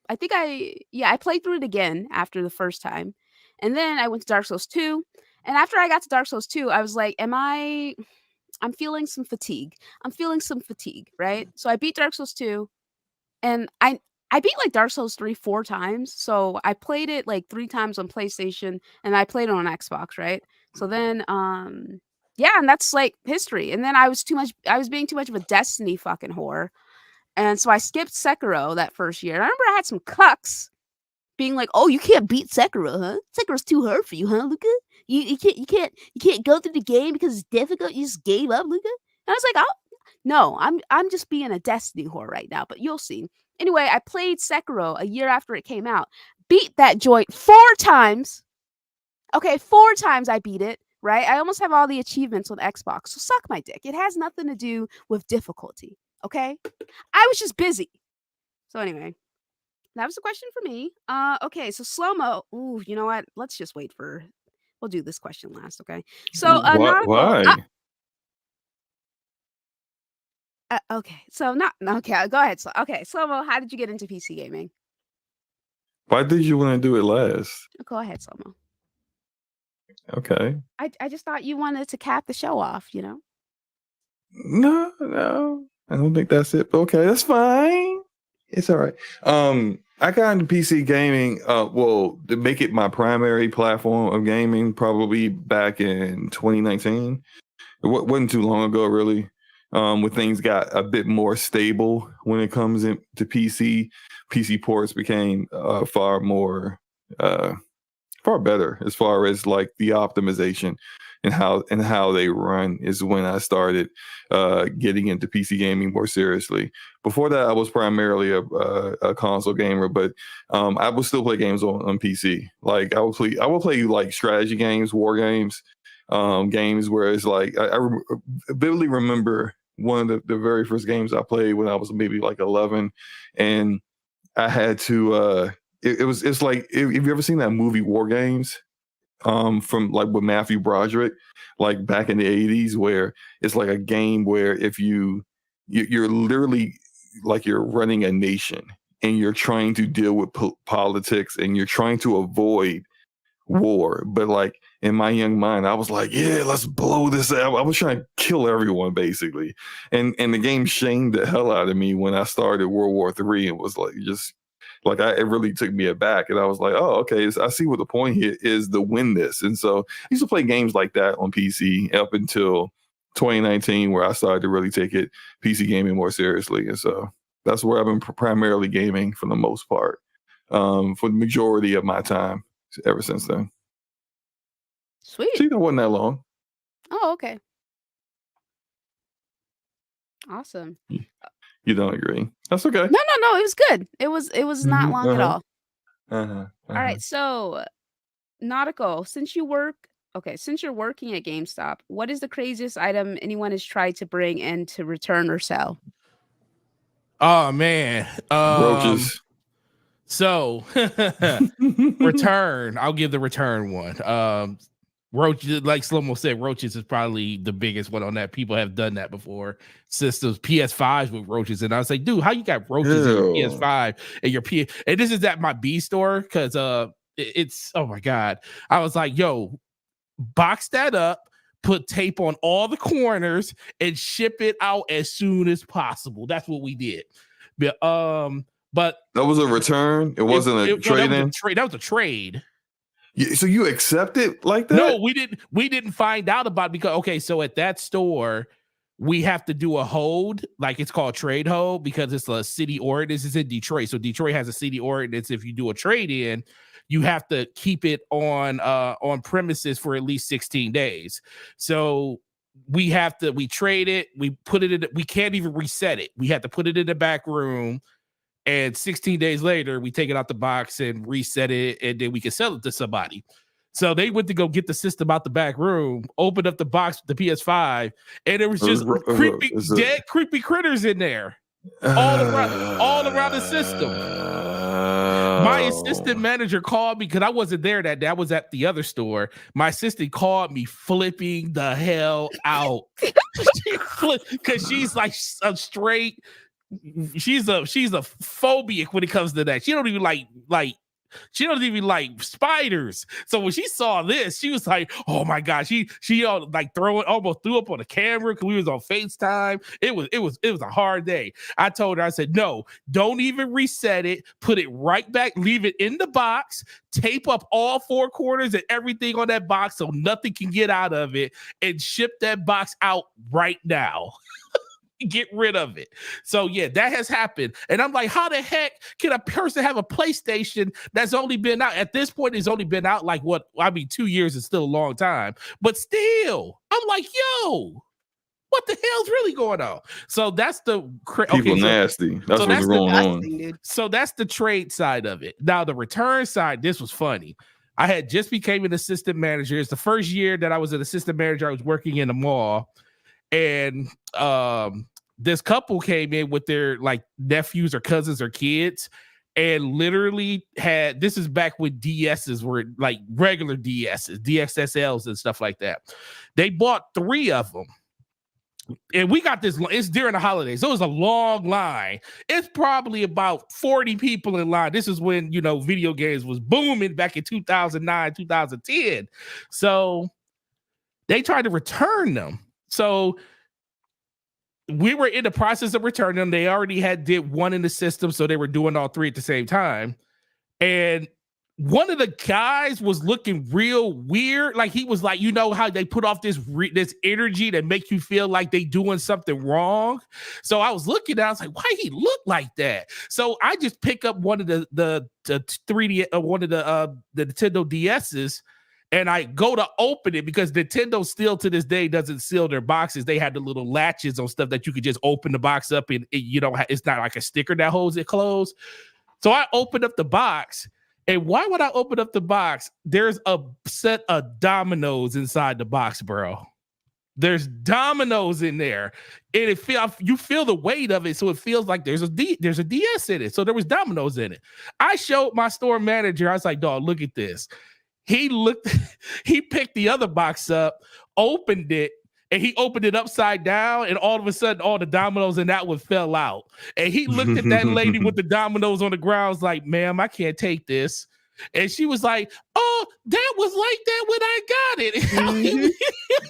I think I played through it again after the first time. And then I went to Dark Souls 2. And after I got to Dark Souls 2, I was like, I'm feeling some fatigue. Right? So I beat Dark Souls 2 and I beat like Dark Souls 3 4 times. So I played it like 3 times on PlayStation and I played it on Xbox, right? So then yeah, and that's like history. And then I was being too much of a Destiny fucking whore. And so I skipped Sekiro that first year. I remember I had some cucks being like, "Oh, you can't beat Sekiro, huh? Sekiro's too hard for you, huh, Luca? You can't go through the game because it's difficult. You just gave up, Luca." And I was like, "Oh, no, I'm just being a Destiny whore right now, but you'll see." Anyway, I played Sekiro a year after it came out. Beat that joint 4 times. Okay, 4 times I beat it, right? I almost have all the achievements on Xbox. So suck my dick. It has nothing to do with difficulty, okay? I was just busy. So anyway, that was the question for me. Okay, so slow-mo. Ooh, you know what? Let's just we'll do this question last, okay? So Why? okay. So okay, go ahead. Okay, slow-mo, how did you get into PC gaming? Why did you want to do it last? Go ahead, slow-mo. Okay. I just thought you wanted to cap the show off, you know? No. I don't think that's it. But okay, that's fine. It's all right. I got into PC gaming, well, to make it my primary platform of gaming, probably back in 2019. It wasn't too long ago, really. When things got a bit more stable when it comes into PC ports became far better as far as like the optimization and how they run is when I started getting into PC gaming more seriously. Before that, I was primarily a console gamer, but I would still play games on PC. Like I would play like strategy games, war games, games where it's like I vividly remember one of the very first games I played when I was maybe like 11, and I had to. It's like, have you ever seen that movie War Games? From like with Matthew Broderick, like back in the 80s, where it's like a game where if you're literally like you're running a nation and you're trying to deal with politics and you're trying to avoid war. But like in my young mind, I was like, yeah, let's blow this out. I was trying to kill everyone basically. And the game shamed the hell out of me when I started World War III and was like, just like it really took me aback. And I was like, oh, okay, I see what the point here is to win this. And so I used to play games like that on PC up until 2019, where I started to really take PC gaming more seriously. And so that's where I've been primarily gaming for the most part, for the majority of my time ever since then. Sweet. See, that wasn't that long. Oh, okay. Awesome. You don't agree? That's okay. No. It was good. It was not long at all. All right. So, Nautical, since you're working at GameStop, what is the craziest item anyone has tried to bring in to return or sell? Oh man, roaches. So return. I'll give the return one. Roaches, like Slomo said, roaches is probably the biggest one on that. People have done that before. Systems, PS5s with roaches, and I was like, dude, how you got roaches in your PS5 and your PS? And this is at my B store because it's oh my god. I was like, yo, box that up, put tape on all the corners, and ship it out as soon as possible. That's what we did. But that was a return. It wasn't a trade-in. That was a trade. So you accept it like that? No, we didn't find out about it because so at that store we have to do a hold, like it's called trade hold, because it's a city ordinance. It's in Detroit, so Detroit has a city ordinance. If you do a trade in, you have to keep it on premises for at least 16 days. So we trade it, we put it in. We can't even reset it. We have to put it in the back room. And 16 days later, we take it out the box and reset it, and then we can sell it to somebody. So they went to go get the system out the back room, opened up the box with the PS5, and there was just creepy critters in there, all around the system. My assistant manager called me because I wasn't there that day. I was at the other store. My assistant called me flipping the hell out. Because she's like a straight. She's a phobic when it comes to that. She don't even like she doesn't even like spiders. So when she saw this, she was like, "Oh my god!" She like almost threw up on the camera because we was on FaceTime. It was a hard day. I told her, I said, "No, don't even reset it. Put it right back. Leave it in the box. Tape up all four corners and everything on that box so nothing can get out of it, and ship that box out right now." Get rid of it. So yeah, that has happened. And I'm like, how the heck can a person have a PlayStation that's only been out at this point? It's only been out like 2 years is still a long time, but still, I'm like, yo, what the hell's really going on? So that's the people nasty. That's what's going on. Dude. So that's the trade side of it. Now the return side, this was funny. I had just became an assistant manager. It's the first year that I was an assistant manager. I was working in the mall. And this couple came in with their like nephews or cousins or kids, and literally this is back when DSs were like regular DSs, DXSLs and stuff like that. They bought 3 of them. And we got this, it's during the holidays. So it was a long line. It's probably about 40 people in line. This is when, video games was booming back in 2009, 2010. So they tried to return them. So we were in the process of returning them. They already did one in the system, so they were doing all 3 at the same time. And one of the guys was looking real weird. Like he was like, how they put off this energy that make you feel like they doing something wrong. So I was looking at it, I was like, why he look like that? So I just pick up one of the 3D, one of the Nintendo DSs. And I go to open it because Nintendo still to this day doesn't seal their boxes. They had the little latches on stuff that you could just open the box up and it's not like a sticker that holds it closed. So I opened up the box. And why would I open up the box? There's a set of dominoes inside the box, bro. There's dominoes in there. And you feel the weight of it. So it feels like there's a DS in it. So there was dominoes in it. I showed my store manager. I was like, dog, look at this. He picked the other box up, opened it, and he opened it upside down, and all of a sudden, all the dominoes in that one fell out. And he looked at that lady with the dominoes on the ground, was like, ma'am, I can't take this. And she was like, oh, that was like that when I got it.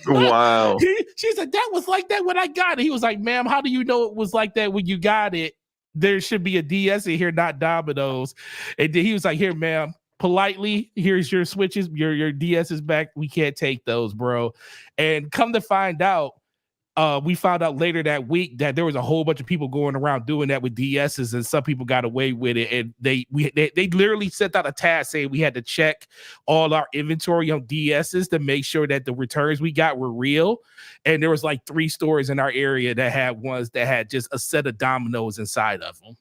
Wow. She said, that was like that when I got it. He was like, ma'am, how do you know it was like that when you got it? There should be a DS in here, not dominoes. And then he was like, here, ma'am. Politely, here's your switches, your DS is back. We can't take those, bro. And come to find out, we found out later that week that there was a whole bunch of people going around doing that with DSs, and some people got away with it. And they literally sent out a task saying we had to check all our inventory on DSs to make sure that the returns we got were real. And there was like 3 stores in our area that had ones that had just a set of dominoes inside of them.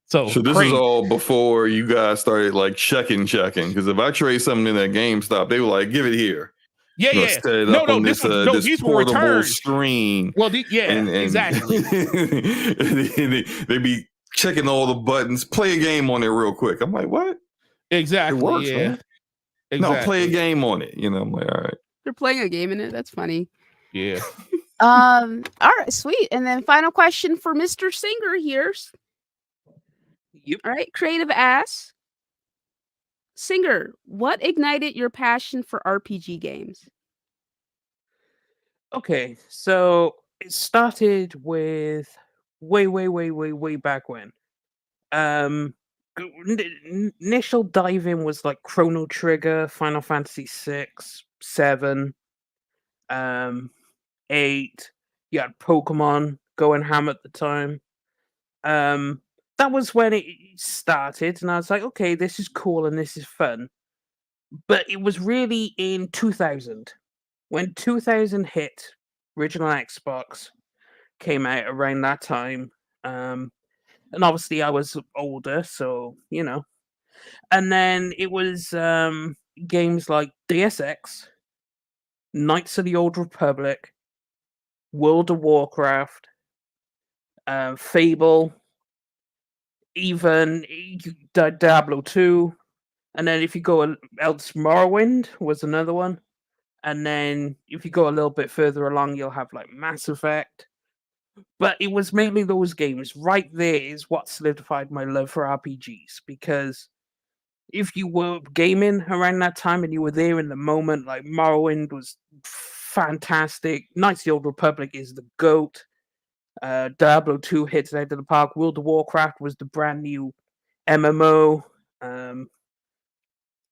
So this is all before you guys started like checking. Because if I trade something in that GameStop, they were like, "Give it here." Yeah. Set it up on this portable screen. Well, exactly. they be checking all the buttons. Play a game on it real quick. I'm like, what? Exactly. It works, yeah. man. Exactly. No, play a game on it. I'm like, all right. They're playing a game in it. That's funny. Yeah. All right, sweet. And then final question for Mr. Singer here. Yep. All right, creative ass. Singer, what ignited your passion for RPG games? Okay, so it started with way back when. Initial dive in was like Chrono Trigger, Final Fantasy 6, 7, 8. You had Pokemon going ham at the time. That was when it started, and I was like, okay, this is cool and this is fun. But it was really in 2000. When 2000 hit, original Xbox came out around that time. And obviously I was older, so, And then it was games like Deus Ex, Knights of the Old Republic, World of Warcraft, Fable, even Diablo 2, and then if you go else, Morrowind was another one, and then if you go a little bit further along, you'll have like Mass Effect. But it was mainly those games. Right there is what solidified my love for RPGs, because if you were gaming around that time and you were there in the moment, like Morrowind was fantastic. Knights of the Old Republic is the GOAT. Diablo 2 hits it out of the park. World of Warcraft was the brand new MMO.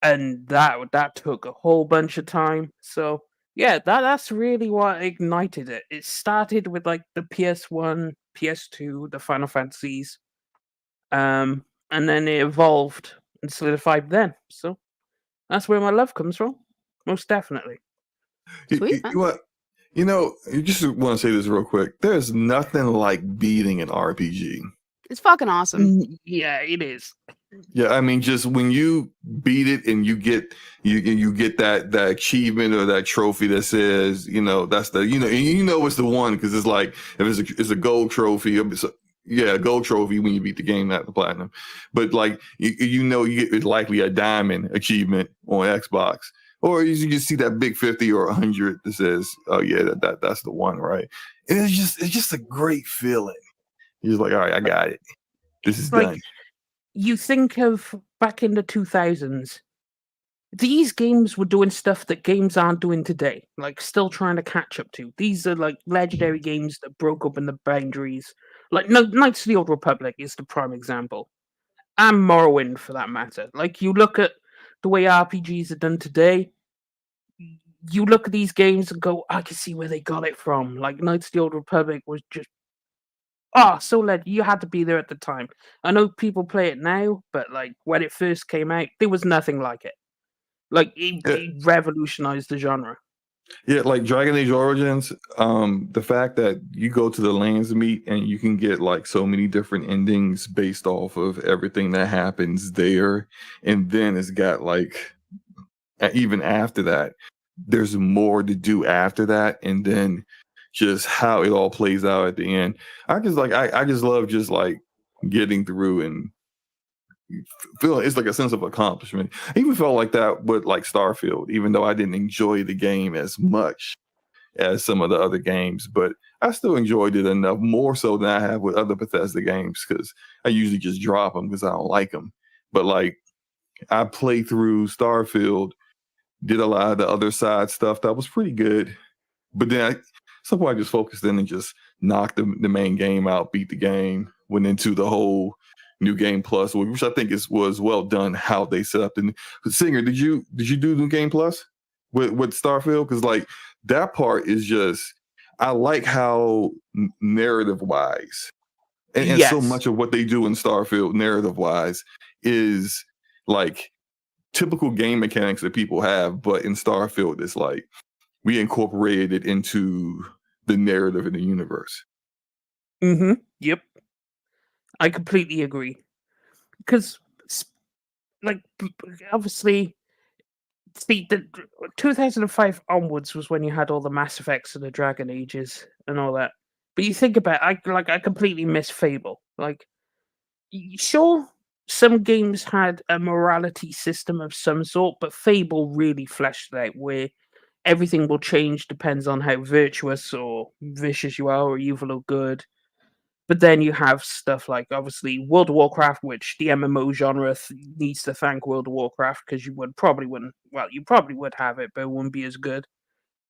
And that took a whole bunch of time. So yeah, that's really what ignited it. It started with like the PS1, PS2, the Final Fantasies, and then it evolved and solidified then. So that's where my love comes from, most definitely. Sweet, man. What? You know, you just want to say this real quick. There's nothing like beating an RPG. It's fucking awesome. Yeah, it is. Yeah, I mean, just when you beat it and you get that achievement or that trophy that says, that's the it's the one, because it's like if it's a gold trophy, a gold trophy when you beat the game, not the platinum. But like you get likely a diamond achievement on Xbox, or you just see that big 50 or 100 that says, oh yeah, that's the one, right? And it's just a great feeling. You're just like, all right, I got it. This is done. You think of back in the 2000s, these games were doing stuff that games aren't doing today, like still trying to catch up to. These are like legendary games that broke up in the boundaries. Like Knights of the Old Republic is the prime example, and Morrowind for that matter. Like you look at the way RPGs are done today, you look at these games and go, I can see where they got it from. Like Knights of the Old Republic was just you had to be there at the time. I know people play it now, but like when it first came out, there was nothing like it. Like it revolutionized the genre. Yeah, like Dragon Age Origins, the fact that you go to the Lands Meet and you can get like so many different endings based off of everything that happens there, and then it's got like even after that, there's more to do after that, and then just how it all plays out at the end. I just love just like getting through and feeling it's like a sense of accomplishment. I even felt like that with like Starfield, even though I didn't enjoy the game as much as some of the other games, but I still enjoyed it enough, more so than I have with other Bethesda games, because I usually just drop them because I don't like them. But like I played through Starfield, did a lot of the other side stuff that was pretty good, but then at some point I just focused in and just knocked the main game out, beat the game, went into the whole New Game Plus, which I think was well done how they set up the Singer. Did you do New Game Plus with Starfield? Because like that part is just, I like how narrative wise and so much of what they do in Starfield narrative wise is like typical game mechanics that people have, but in Starfield it's like we incorporated it into the narrative in the universe. Yep. I completely agree. Because, like, obviously, see, the 2005 onwards was when you had all the Mass Effects and the Dragon Ages and all that. But you think about it, I completely miss Fable. Like, sure, some games had a morality system of some sort, but Fable really fleshed it out where everything will change depends on how virtuous or vicious you are, or evil or good. But then you have stuff like obviously World of Warcraft, which the MMO genre needs to thank World of Warcraft, because you probably would have it, but it wouldn't be as good.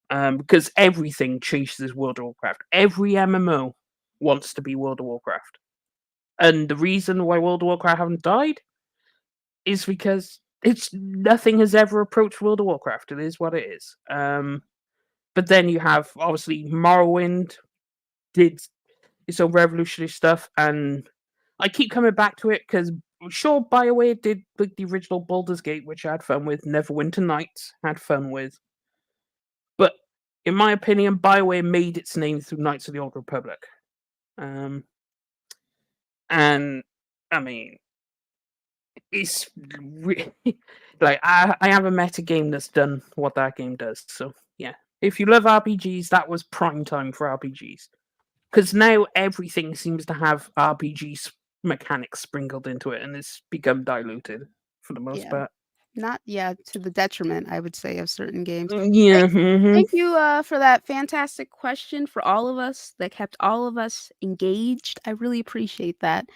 Because everything chases World of Warcraft. Every MMO wants to be World of Warcraft. And the reason why World of Warcraft haven't died is because nothing has ever approached World of Warcraft. It is what it is. But then you have obviously Morrowind did its own revolutionary stuff, and I keep coming back to it because sure, BioWare did like the original Baldur's Gate, which I had fun with. Neverwinter Nights had fun with, but in my opinion, BioWare made its name through Knights of the Old Republic. And I mean, it's like I haven't met a game that's done what that game does. So yeah, if you love RPGs, that was prime time for RPGs. Because now everything seems to have RPGs mechanics sprinkled into it, and it's become diluted for the most Yeah. part. Not to the detriment, I would say, of certain games. Yeah. Thank you for that fantastic question for all of us that kept all of us engaged. I really appreciate that.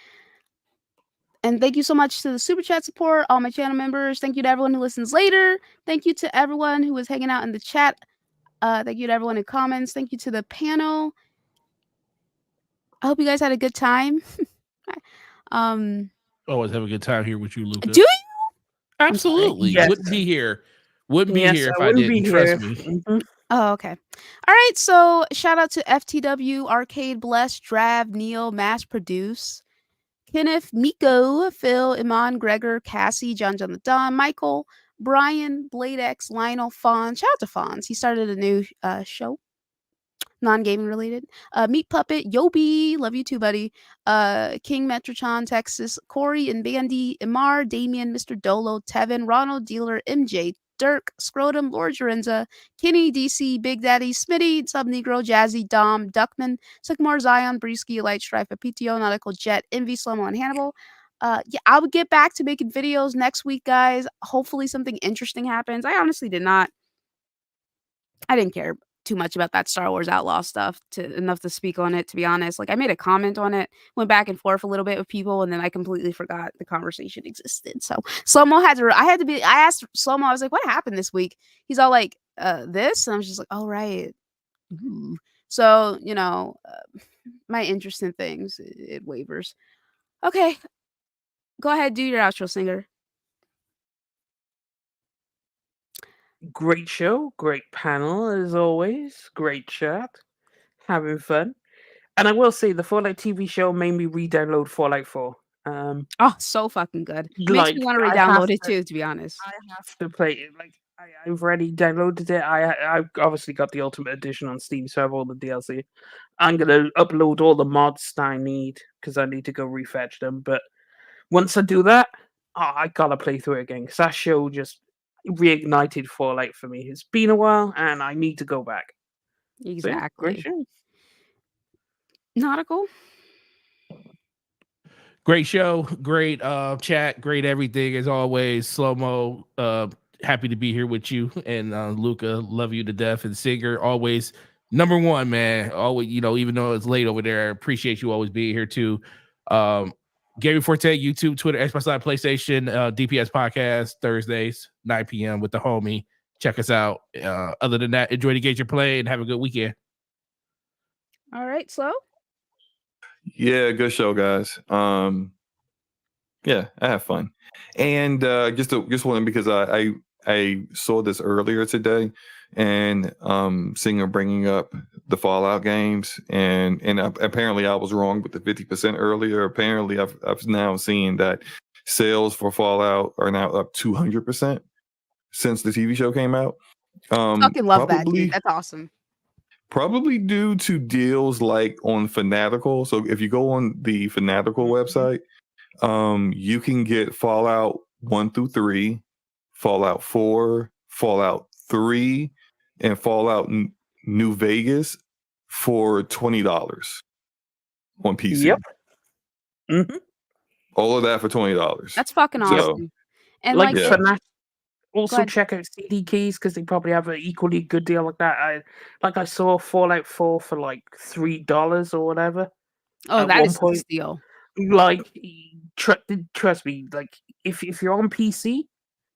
And thank you so much to the super chat support, all my channel members. Thank you to everyone who listens later. Thank you to everyone who was hanging out in the chat. Thank you to everyone in comments. Thank you to the panel. I hope you guys had a good time. Always have a good time here with you, Luca. Do you? Absolutely. Yes. Wouldn't be here. Wouldn't be Yes, here if I I wouldn't didn't. be Trust here. me. Mhm. Oh, okay. All right. So shout out to FTW, Arcade Bless, Drav, Neil, Mass Produce, Kenneth, Miko, Phil, Iman, Gregor, Cassie, John the Don, Michael, Brian, Blade X, Lionel, Fonz. Shout out to Fonz. He started a new show. Non-gaming related. Meat Puppet, Yobi, love you too, buddy. King Metrotron, Texas, Corey and Bandy, Imar, Damien, Mr. Dolo, Tevin, Ronald Dealer, MJ, Dirk, Scrotum, Lord Jorenza, Kenny, DC, Big Daddy, Smitty, Sub Negro, Jazzy, Dom, Duckman, Sycamore, Zion, Brisky, Light Strife, PTO, Nautical Jet, Envy, Slomo, and Hannibal. Yeah, I would get back to making videos next week, guys. Hopefully something interesting happens. I honestly didn't care too much about that Star Wars Outlaw stuff enough to speak on it, to be honest. Like, I made a comment on it, went back and forth a little bit with people, and then I completely forgot the conversation existed. So Slomo I asked Slomo, I was like, what happened this week? He's all like, this? And I was just like, oh, right. Ooh. So, my interest in things, it wavers. Okay. Go ahead, do your outro, singer. Great show, great panel as always, great chat, having fun. And I will say, the Fallout TV show made me re-download Fallout 4. Oh, so fucking good. Makes Like, me want to I have re-download it to, too, to be honest. I have to play it. Like, I've already downloaded it. I obviously got the Ultimate Edition on Steam, so I have all the DLC. I'm gonna upload all the mods that I need because I need to go refetch them. But once I do that, I gotta play through it again because that show just reignited Fallout for me. It's been a while, and I need to go back. So, yeah, great Exactly. show. Nautical? Great show, great chat, great everything as always. Slow-mo, happy to be here with you. And Luca, love you to death. And Singer, always number one, man. Always, even though it's late over there, I appreciate you always being here too. Gaming Forte, YouTube, Twitter, Xbox Live, PlayStation, DPS podcast, Thursdays, 9 p.m. with the homie. Check us out. Other than that, enjoy the games you're playing and have a good weekend. All right, Slow? Yeah, good show, guys. Yeah, I have fun. And just one, because I saw this earlier today, and Singer bringing up the Fallout games, and apparently I was wrong with the 50% earlier. Apparently I've now seen that sales for Fallout are now up 200% since the TV show came out. Fucking love that, dude. That's awesome. Probably due to deals like on Fanatical. So if you go on the Fanatical website, you can get Fallout 1 through 3, Fallout 4, Fallout 3, and Fallout New Vegas for $20 on PC. Yep. Mm-hmm. All of that for $20. That's fucking awesome. And like yeah. Also check out CD Keys because they probably have an equally good deal like that. I saw Fallout 4 for like $3 or whatever. Oh, that is a steal. Like, trust me, like if you're on PC,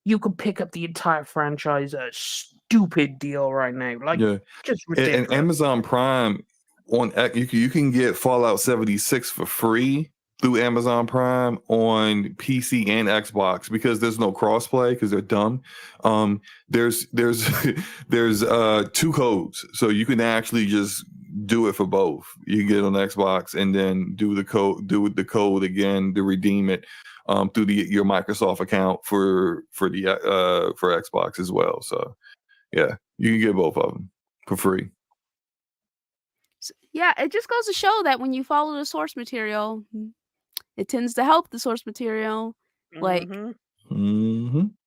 you could pick up the entire franchise at a stupid deal right now. Like, just ridiculous. And Amazon Prime you can get Fallout 76 for free through Amazon Prime on PC and Xbox because there's no crossplay because they're dumb. There's there's 2 codes, so you can actually just do it for both. You can get it on Xbox and then do the code again to redeem it through your Microsoft account for Xbox as well. So yeah, you can get both of them for free. Yeah, it just goes to show that when you follow the source material, it tends to help the source material. Like,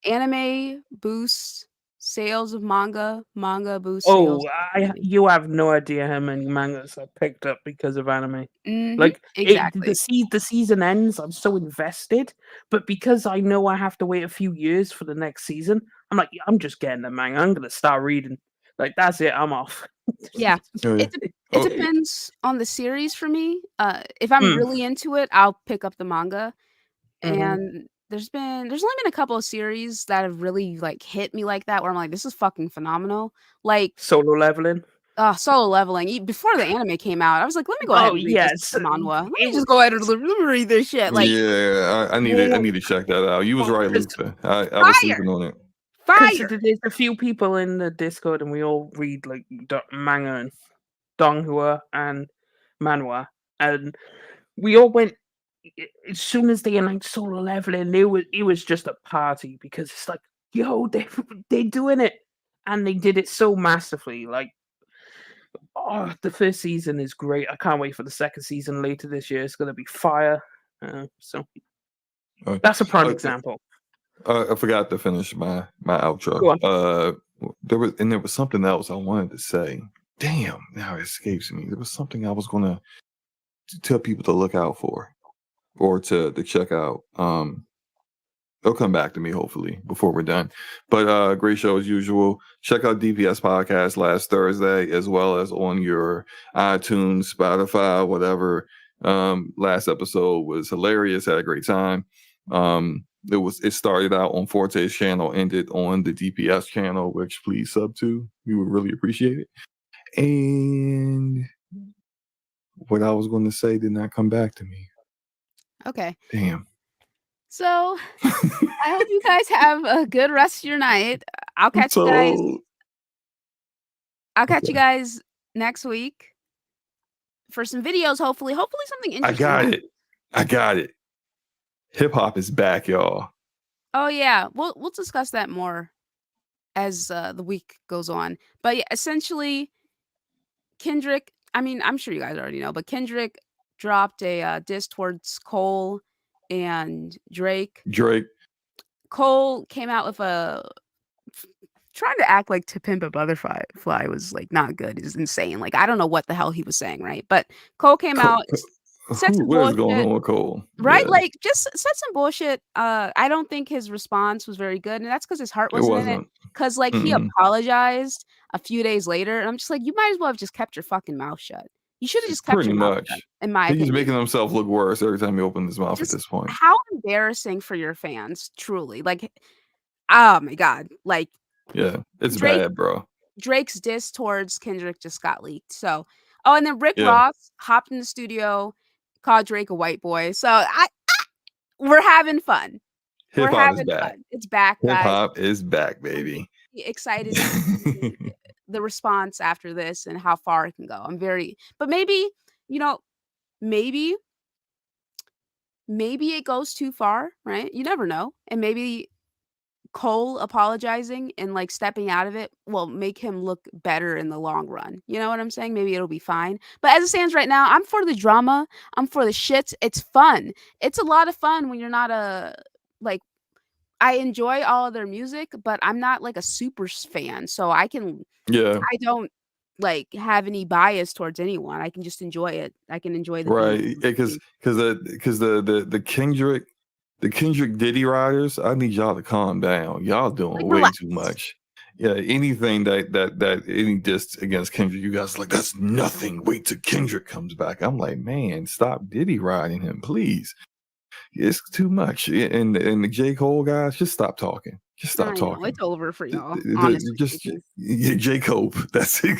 anime boosts sales of manga boost Oh, sales. you have no idea how many mangas I picked up because of anime. Mhm, exactly. The season ends, I'm so invested, but because I know I have to wait a few years for the next season, I'm like, I'm just getting the manga. I'm gonna start reading. Like that's it. I'm off. Yeah. Oh, yeah. It Oh, depends on the series for me. If I'm Mm. really into it, I'll pick up the manga. Mhm. And there's only been a couple of series that have really like hit me like that where I'm like, this is fucking phenomenal. Like Solo leveling. Solo Leveling. Before the anime came out, I was like, let me go ahead Oh and read this yes, manhwa. Let me just go ahead and read this shit. Like yeah, I need to check that out. You was right, Luca. I was fire, sleeping on it. because fire. there's a few people in the Discord, and we all read like manga and donghua and manhwa, and we all went as soon as they announced solo leveling. It was just a party because it's like, yo, they're doing it, and they did it so masterfully. Like, oh, the first season is great. I can't wait for the second season later this year. It's gonna be fire. So Uh, that's a prime uh, example. I forgot to finish my outro. Go on. There was something else I wanted to say. Damn, now it escapes me. There was something I was gonna tell people to look out for or to check out. It'll come back to me hopefully before we're done. But great show as usual. Check out DPS Podcast last Thursday as well as on your iTunes, Spotify, whatever. Last episode was hilarious. Had a great time. It started out on Forte's channel, ended on the DPS channel, which please sub to. We would really appreciate it. And what I was going to say did not come back to me. Okay. Damn. So I hope you guys have a good rest of your night. I'll catch you guys. I'll catch you guys next week for some videos. Hopefully something interesting. I got it. Hip hop is back, y'all. Oh yeah, we'll discuss that more as the week goes on. But yeah, essentially, Kendrick. I mean, I'm sure you guys already know, but Kendrick dropped a diss towards Cole and Drake. Cole came out with trying to act like "To Pimp a Butterfly" was like not good. It's insane. Like I don't know what the hell he was saying, right? But Cole came out, said some What is going bullshit. on with Cole? Right? Yeah, Like, just said some bullshit. I don't think his response was very good, and that's because his heart it wasn't in it. wasn't. Because, like, he apologized a few days later, and I'm just like, you might as well have just kept your fucking mouth shut. You should have just kept Pretty your mouth much. shut, in my He's opinion. making himself look worse every time he opens his mouth at Just this point. how embarrassing for your fans, truly. Like, oh my god. Like, Yeah, it's Drake bad, bro. Drake's diss towards Kendrick just got leaked. So, oh, and then Rick Yeah. Ross hopped in the studio, called Drake a white boy. So we're having fun. Hip We're hop is having back. fun. It's back, Hip guys. hop is back, baby. Excited to see the response after this and how far it can go. But maybe, maybe it goes too far, right? You never know. And maybe Cole apologizing and like stepping out of it will make him look better in the long run. You know what I'm saying? Maybe it'll be fine. But as it stands right now, I'm for the drama. I'm for the shits. It's fun. It's a lot of fun when you're not like I enjoy all of their music, but I'm not like a super fan. So I don't like have any bias towards anyone. I can just enjoy it. I can enjoy the beat. Right, because the Kendrick Diddy riders, I need y'all to calm down. Y'all doing Like, way relax. too much. Yeah, anything that any diss against Kendrick, you guys are like, that's nothing. Wait till Kendrick comes back. I'm like, man, stop Diddy riding him, please. It's too much. And the J. Cole guys, just stop talking. Just stop I know, talking. it's over for y'all. Honestly, J. Cope. That's it.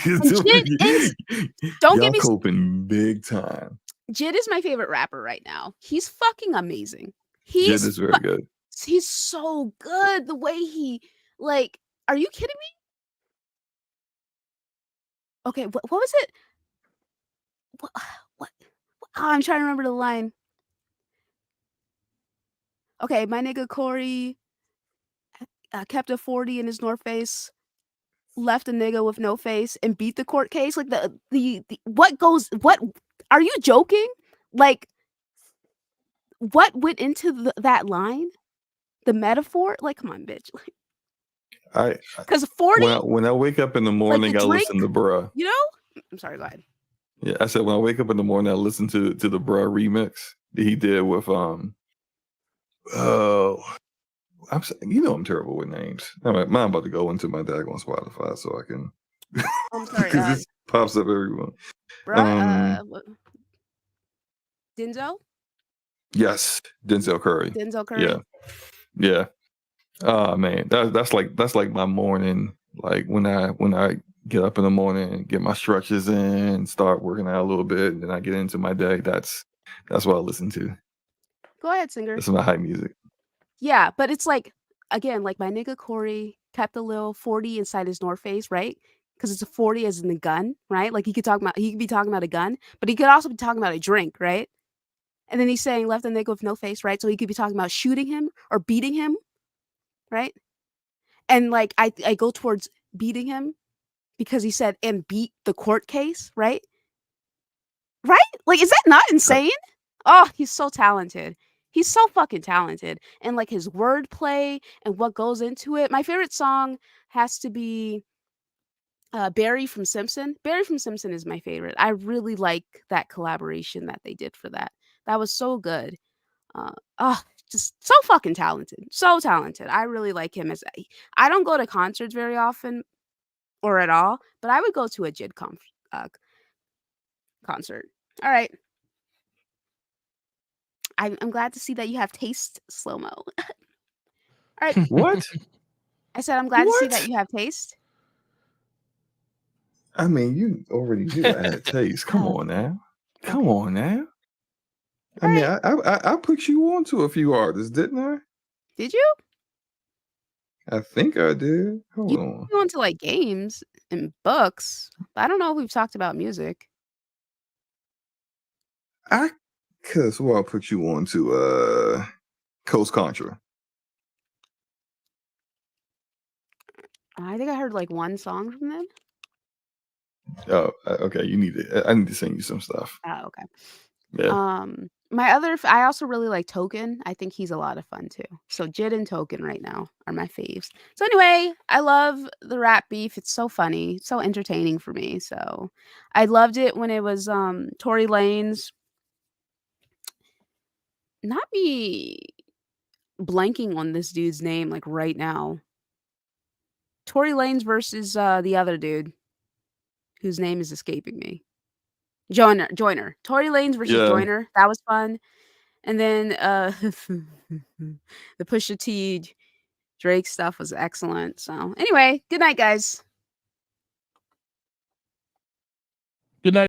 Don't y'all get me coping big time. Jid is my favorite rapper right now. He's fucking amazing. Jid is very good. He's so good. The way he like, are you kidding me? Okay, what was it? What? Oh, I'm trying to remember the line. Okay, my nigga Corey kept a 40 in his North Face, left a nigga with no face, and beat the court case. Like the what? Are you joking? Like, what went into that line? The metaphor? Like, come on, bitch. Because 40, when I wake up in the morning, the I drink, listen to Bruh. you know? I'm sorry, go ahead. Yeah, I said when I wake up in the morning, I listen to the Bruh remix that he did with I'm terrible with names. I'm about to go into my daggone Spotify so I can I'm sorry. because this pops up everyone. Denzel? Yes, Denzel Curry. Denzel Curry? Yeah. Oh man, that's like my morning. Like when I get up in the morning and get my stretches in, start working out a little bit, and then I get into my day. That's what I listen to. Go ahead, singer. That's my hype music. Yeah, but it's like, again, like my nigga Corey kept a little 40 inside his North Face, right? Because it's a 40 as in the gun, right? Like he could be talking about a gun, but he could also be talking about a drink, right? And then he's saying left a nigga with no face, right? So he could be talking about shooting him or beating him, right? And like I go towards beating him because he said and beat the court case, right? Right? Like, is that not insane? Oh, he's so talented. He's so fucking talented. And like his wordplay and what goes into it. My favorite song has to be Barry from Simpson. Barry from Simpson is my favorite. I really like that collaboration that they did for that. That was so good. Oh, just so fucking talented. So talented. I really like him I don't go to concerts very often or at all, but I would go to a JID concert. All right. I'm glad to see that you have taste, slow-mo. All right. What? I said I'm glad to see that you have taste. I mean, you already do add taste. Come on now. Come on now. I mean, I put you on to a few artists, didn't I? Did you? I think I did. Hold on. You onto like games and books. But I don't know if we've talked about music. I put you on to Coast Contra. I think I heard like one song from them. Oh, okay. I need to send you some stuff. Oh, okay. Yeah. I also really like Token. I think he's a lot of fun too. So Jid and Token right now are my faves. So anyway, I love the rap beef. It's so funny, so entertaining for me. So I loved it when it was Tory Lanez. Not me blanking on this dude's name like right now. Tory Lanez versus the other dude whose name is escaping me. Joyner. Tory Lanez versus Joyner. That was fun. And then the Pusha T Drake stuff was excellent. So anyway, good night, guys.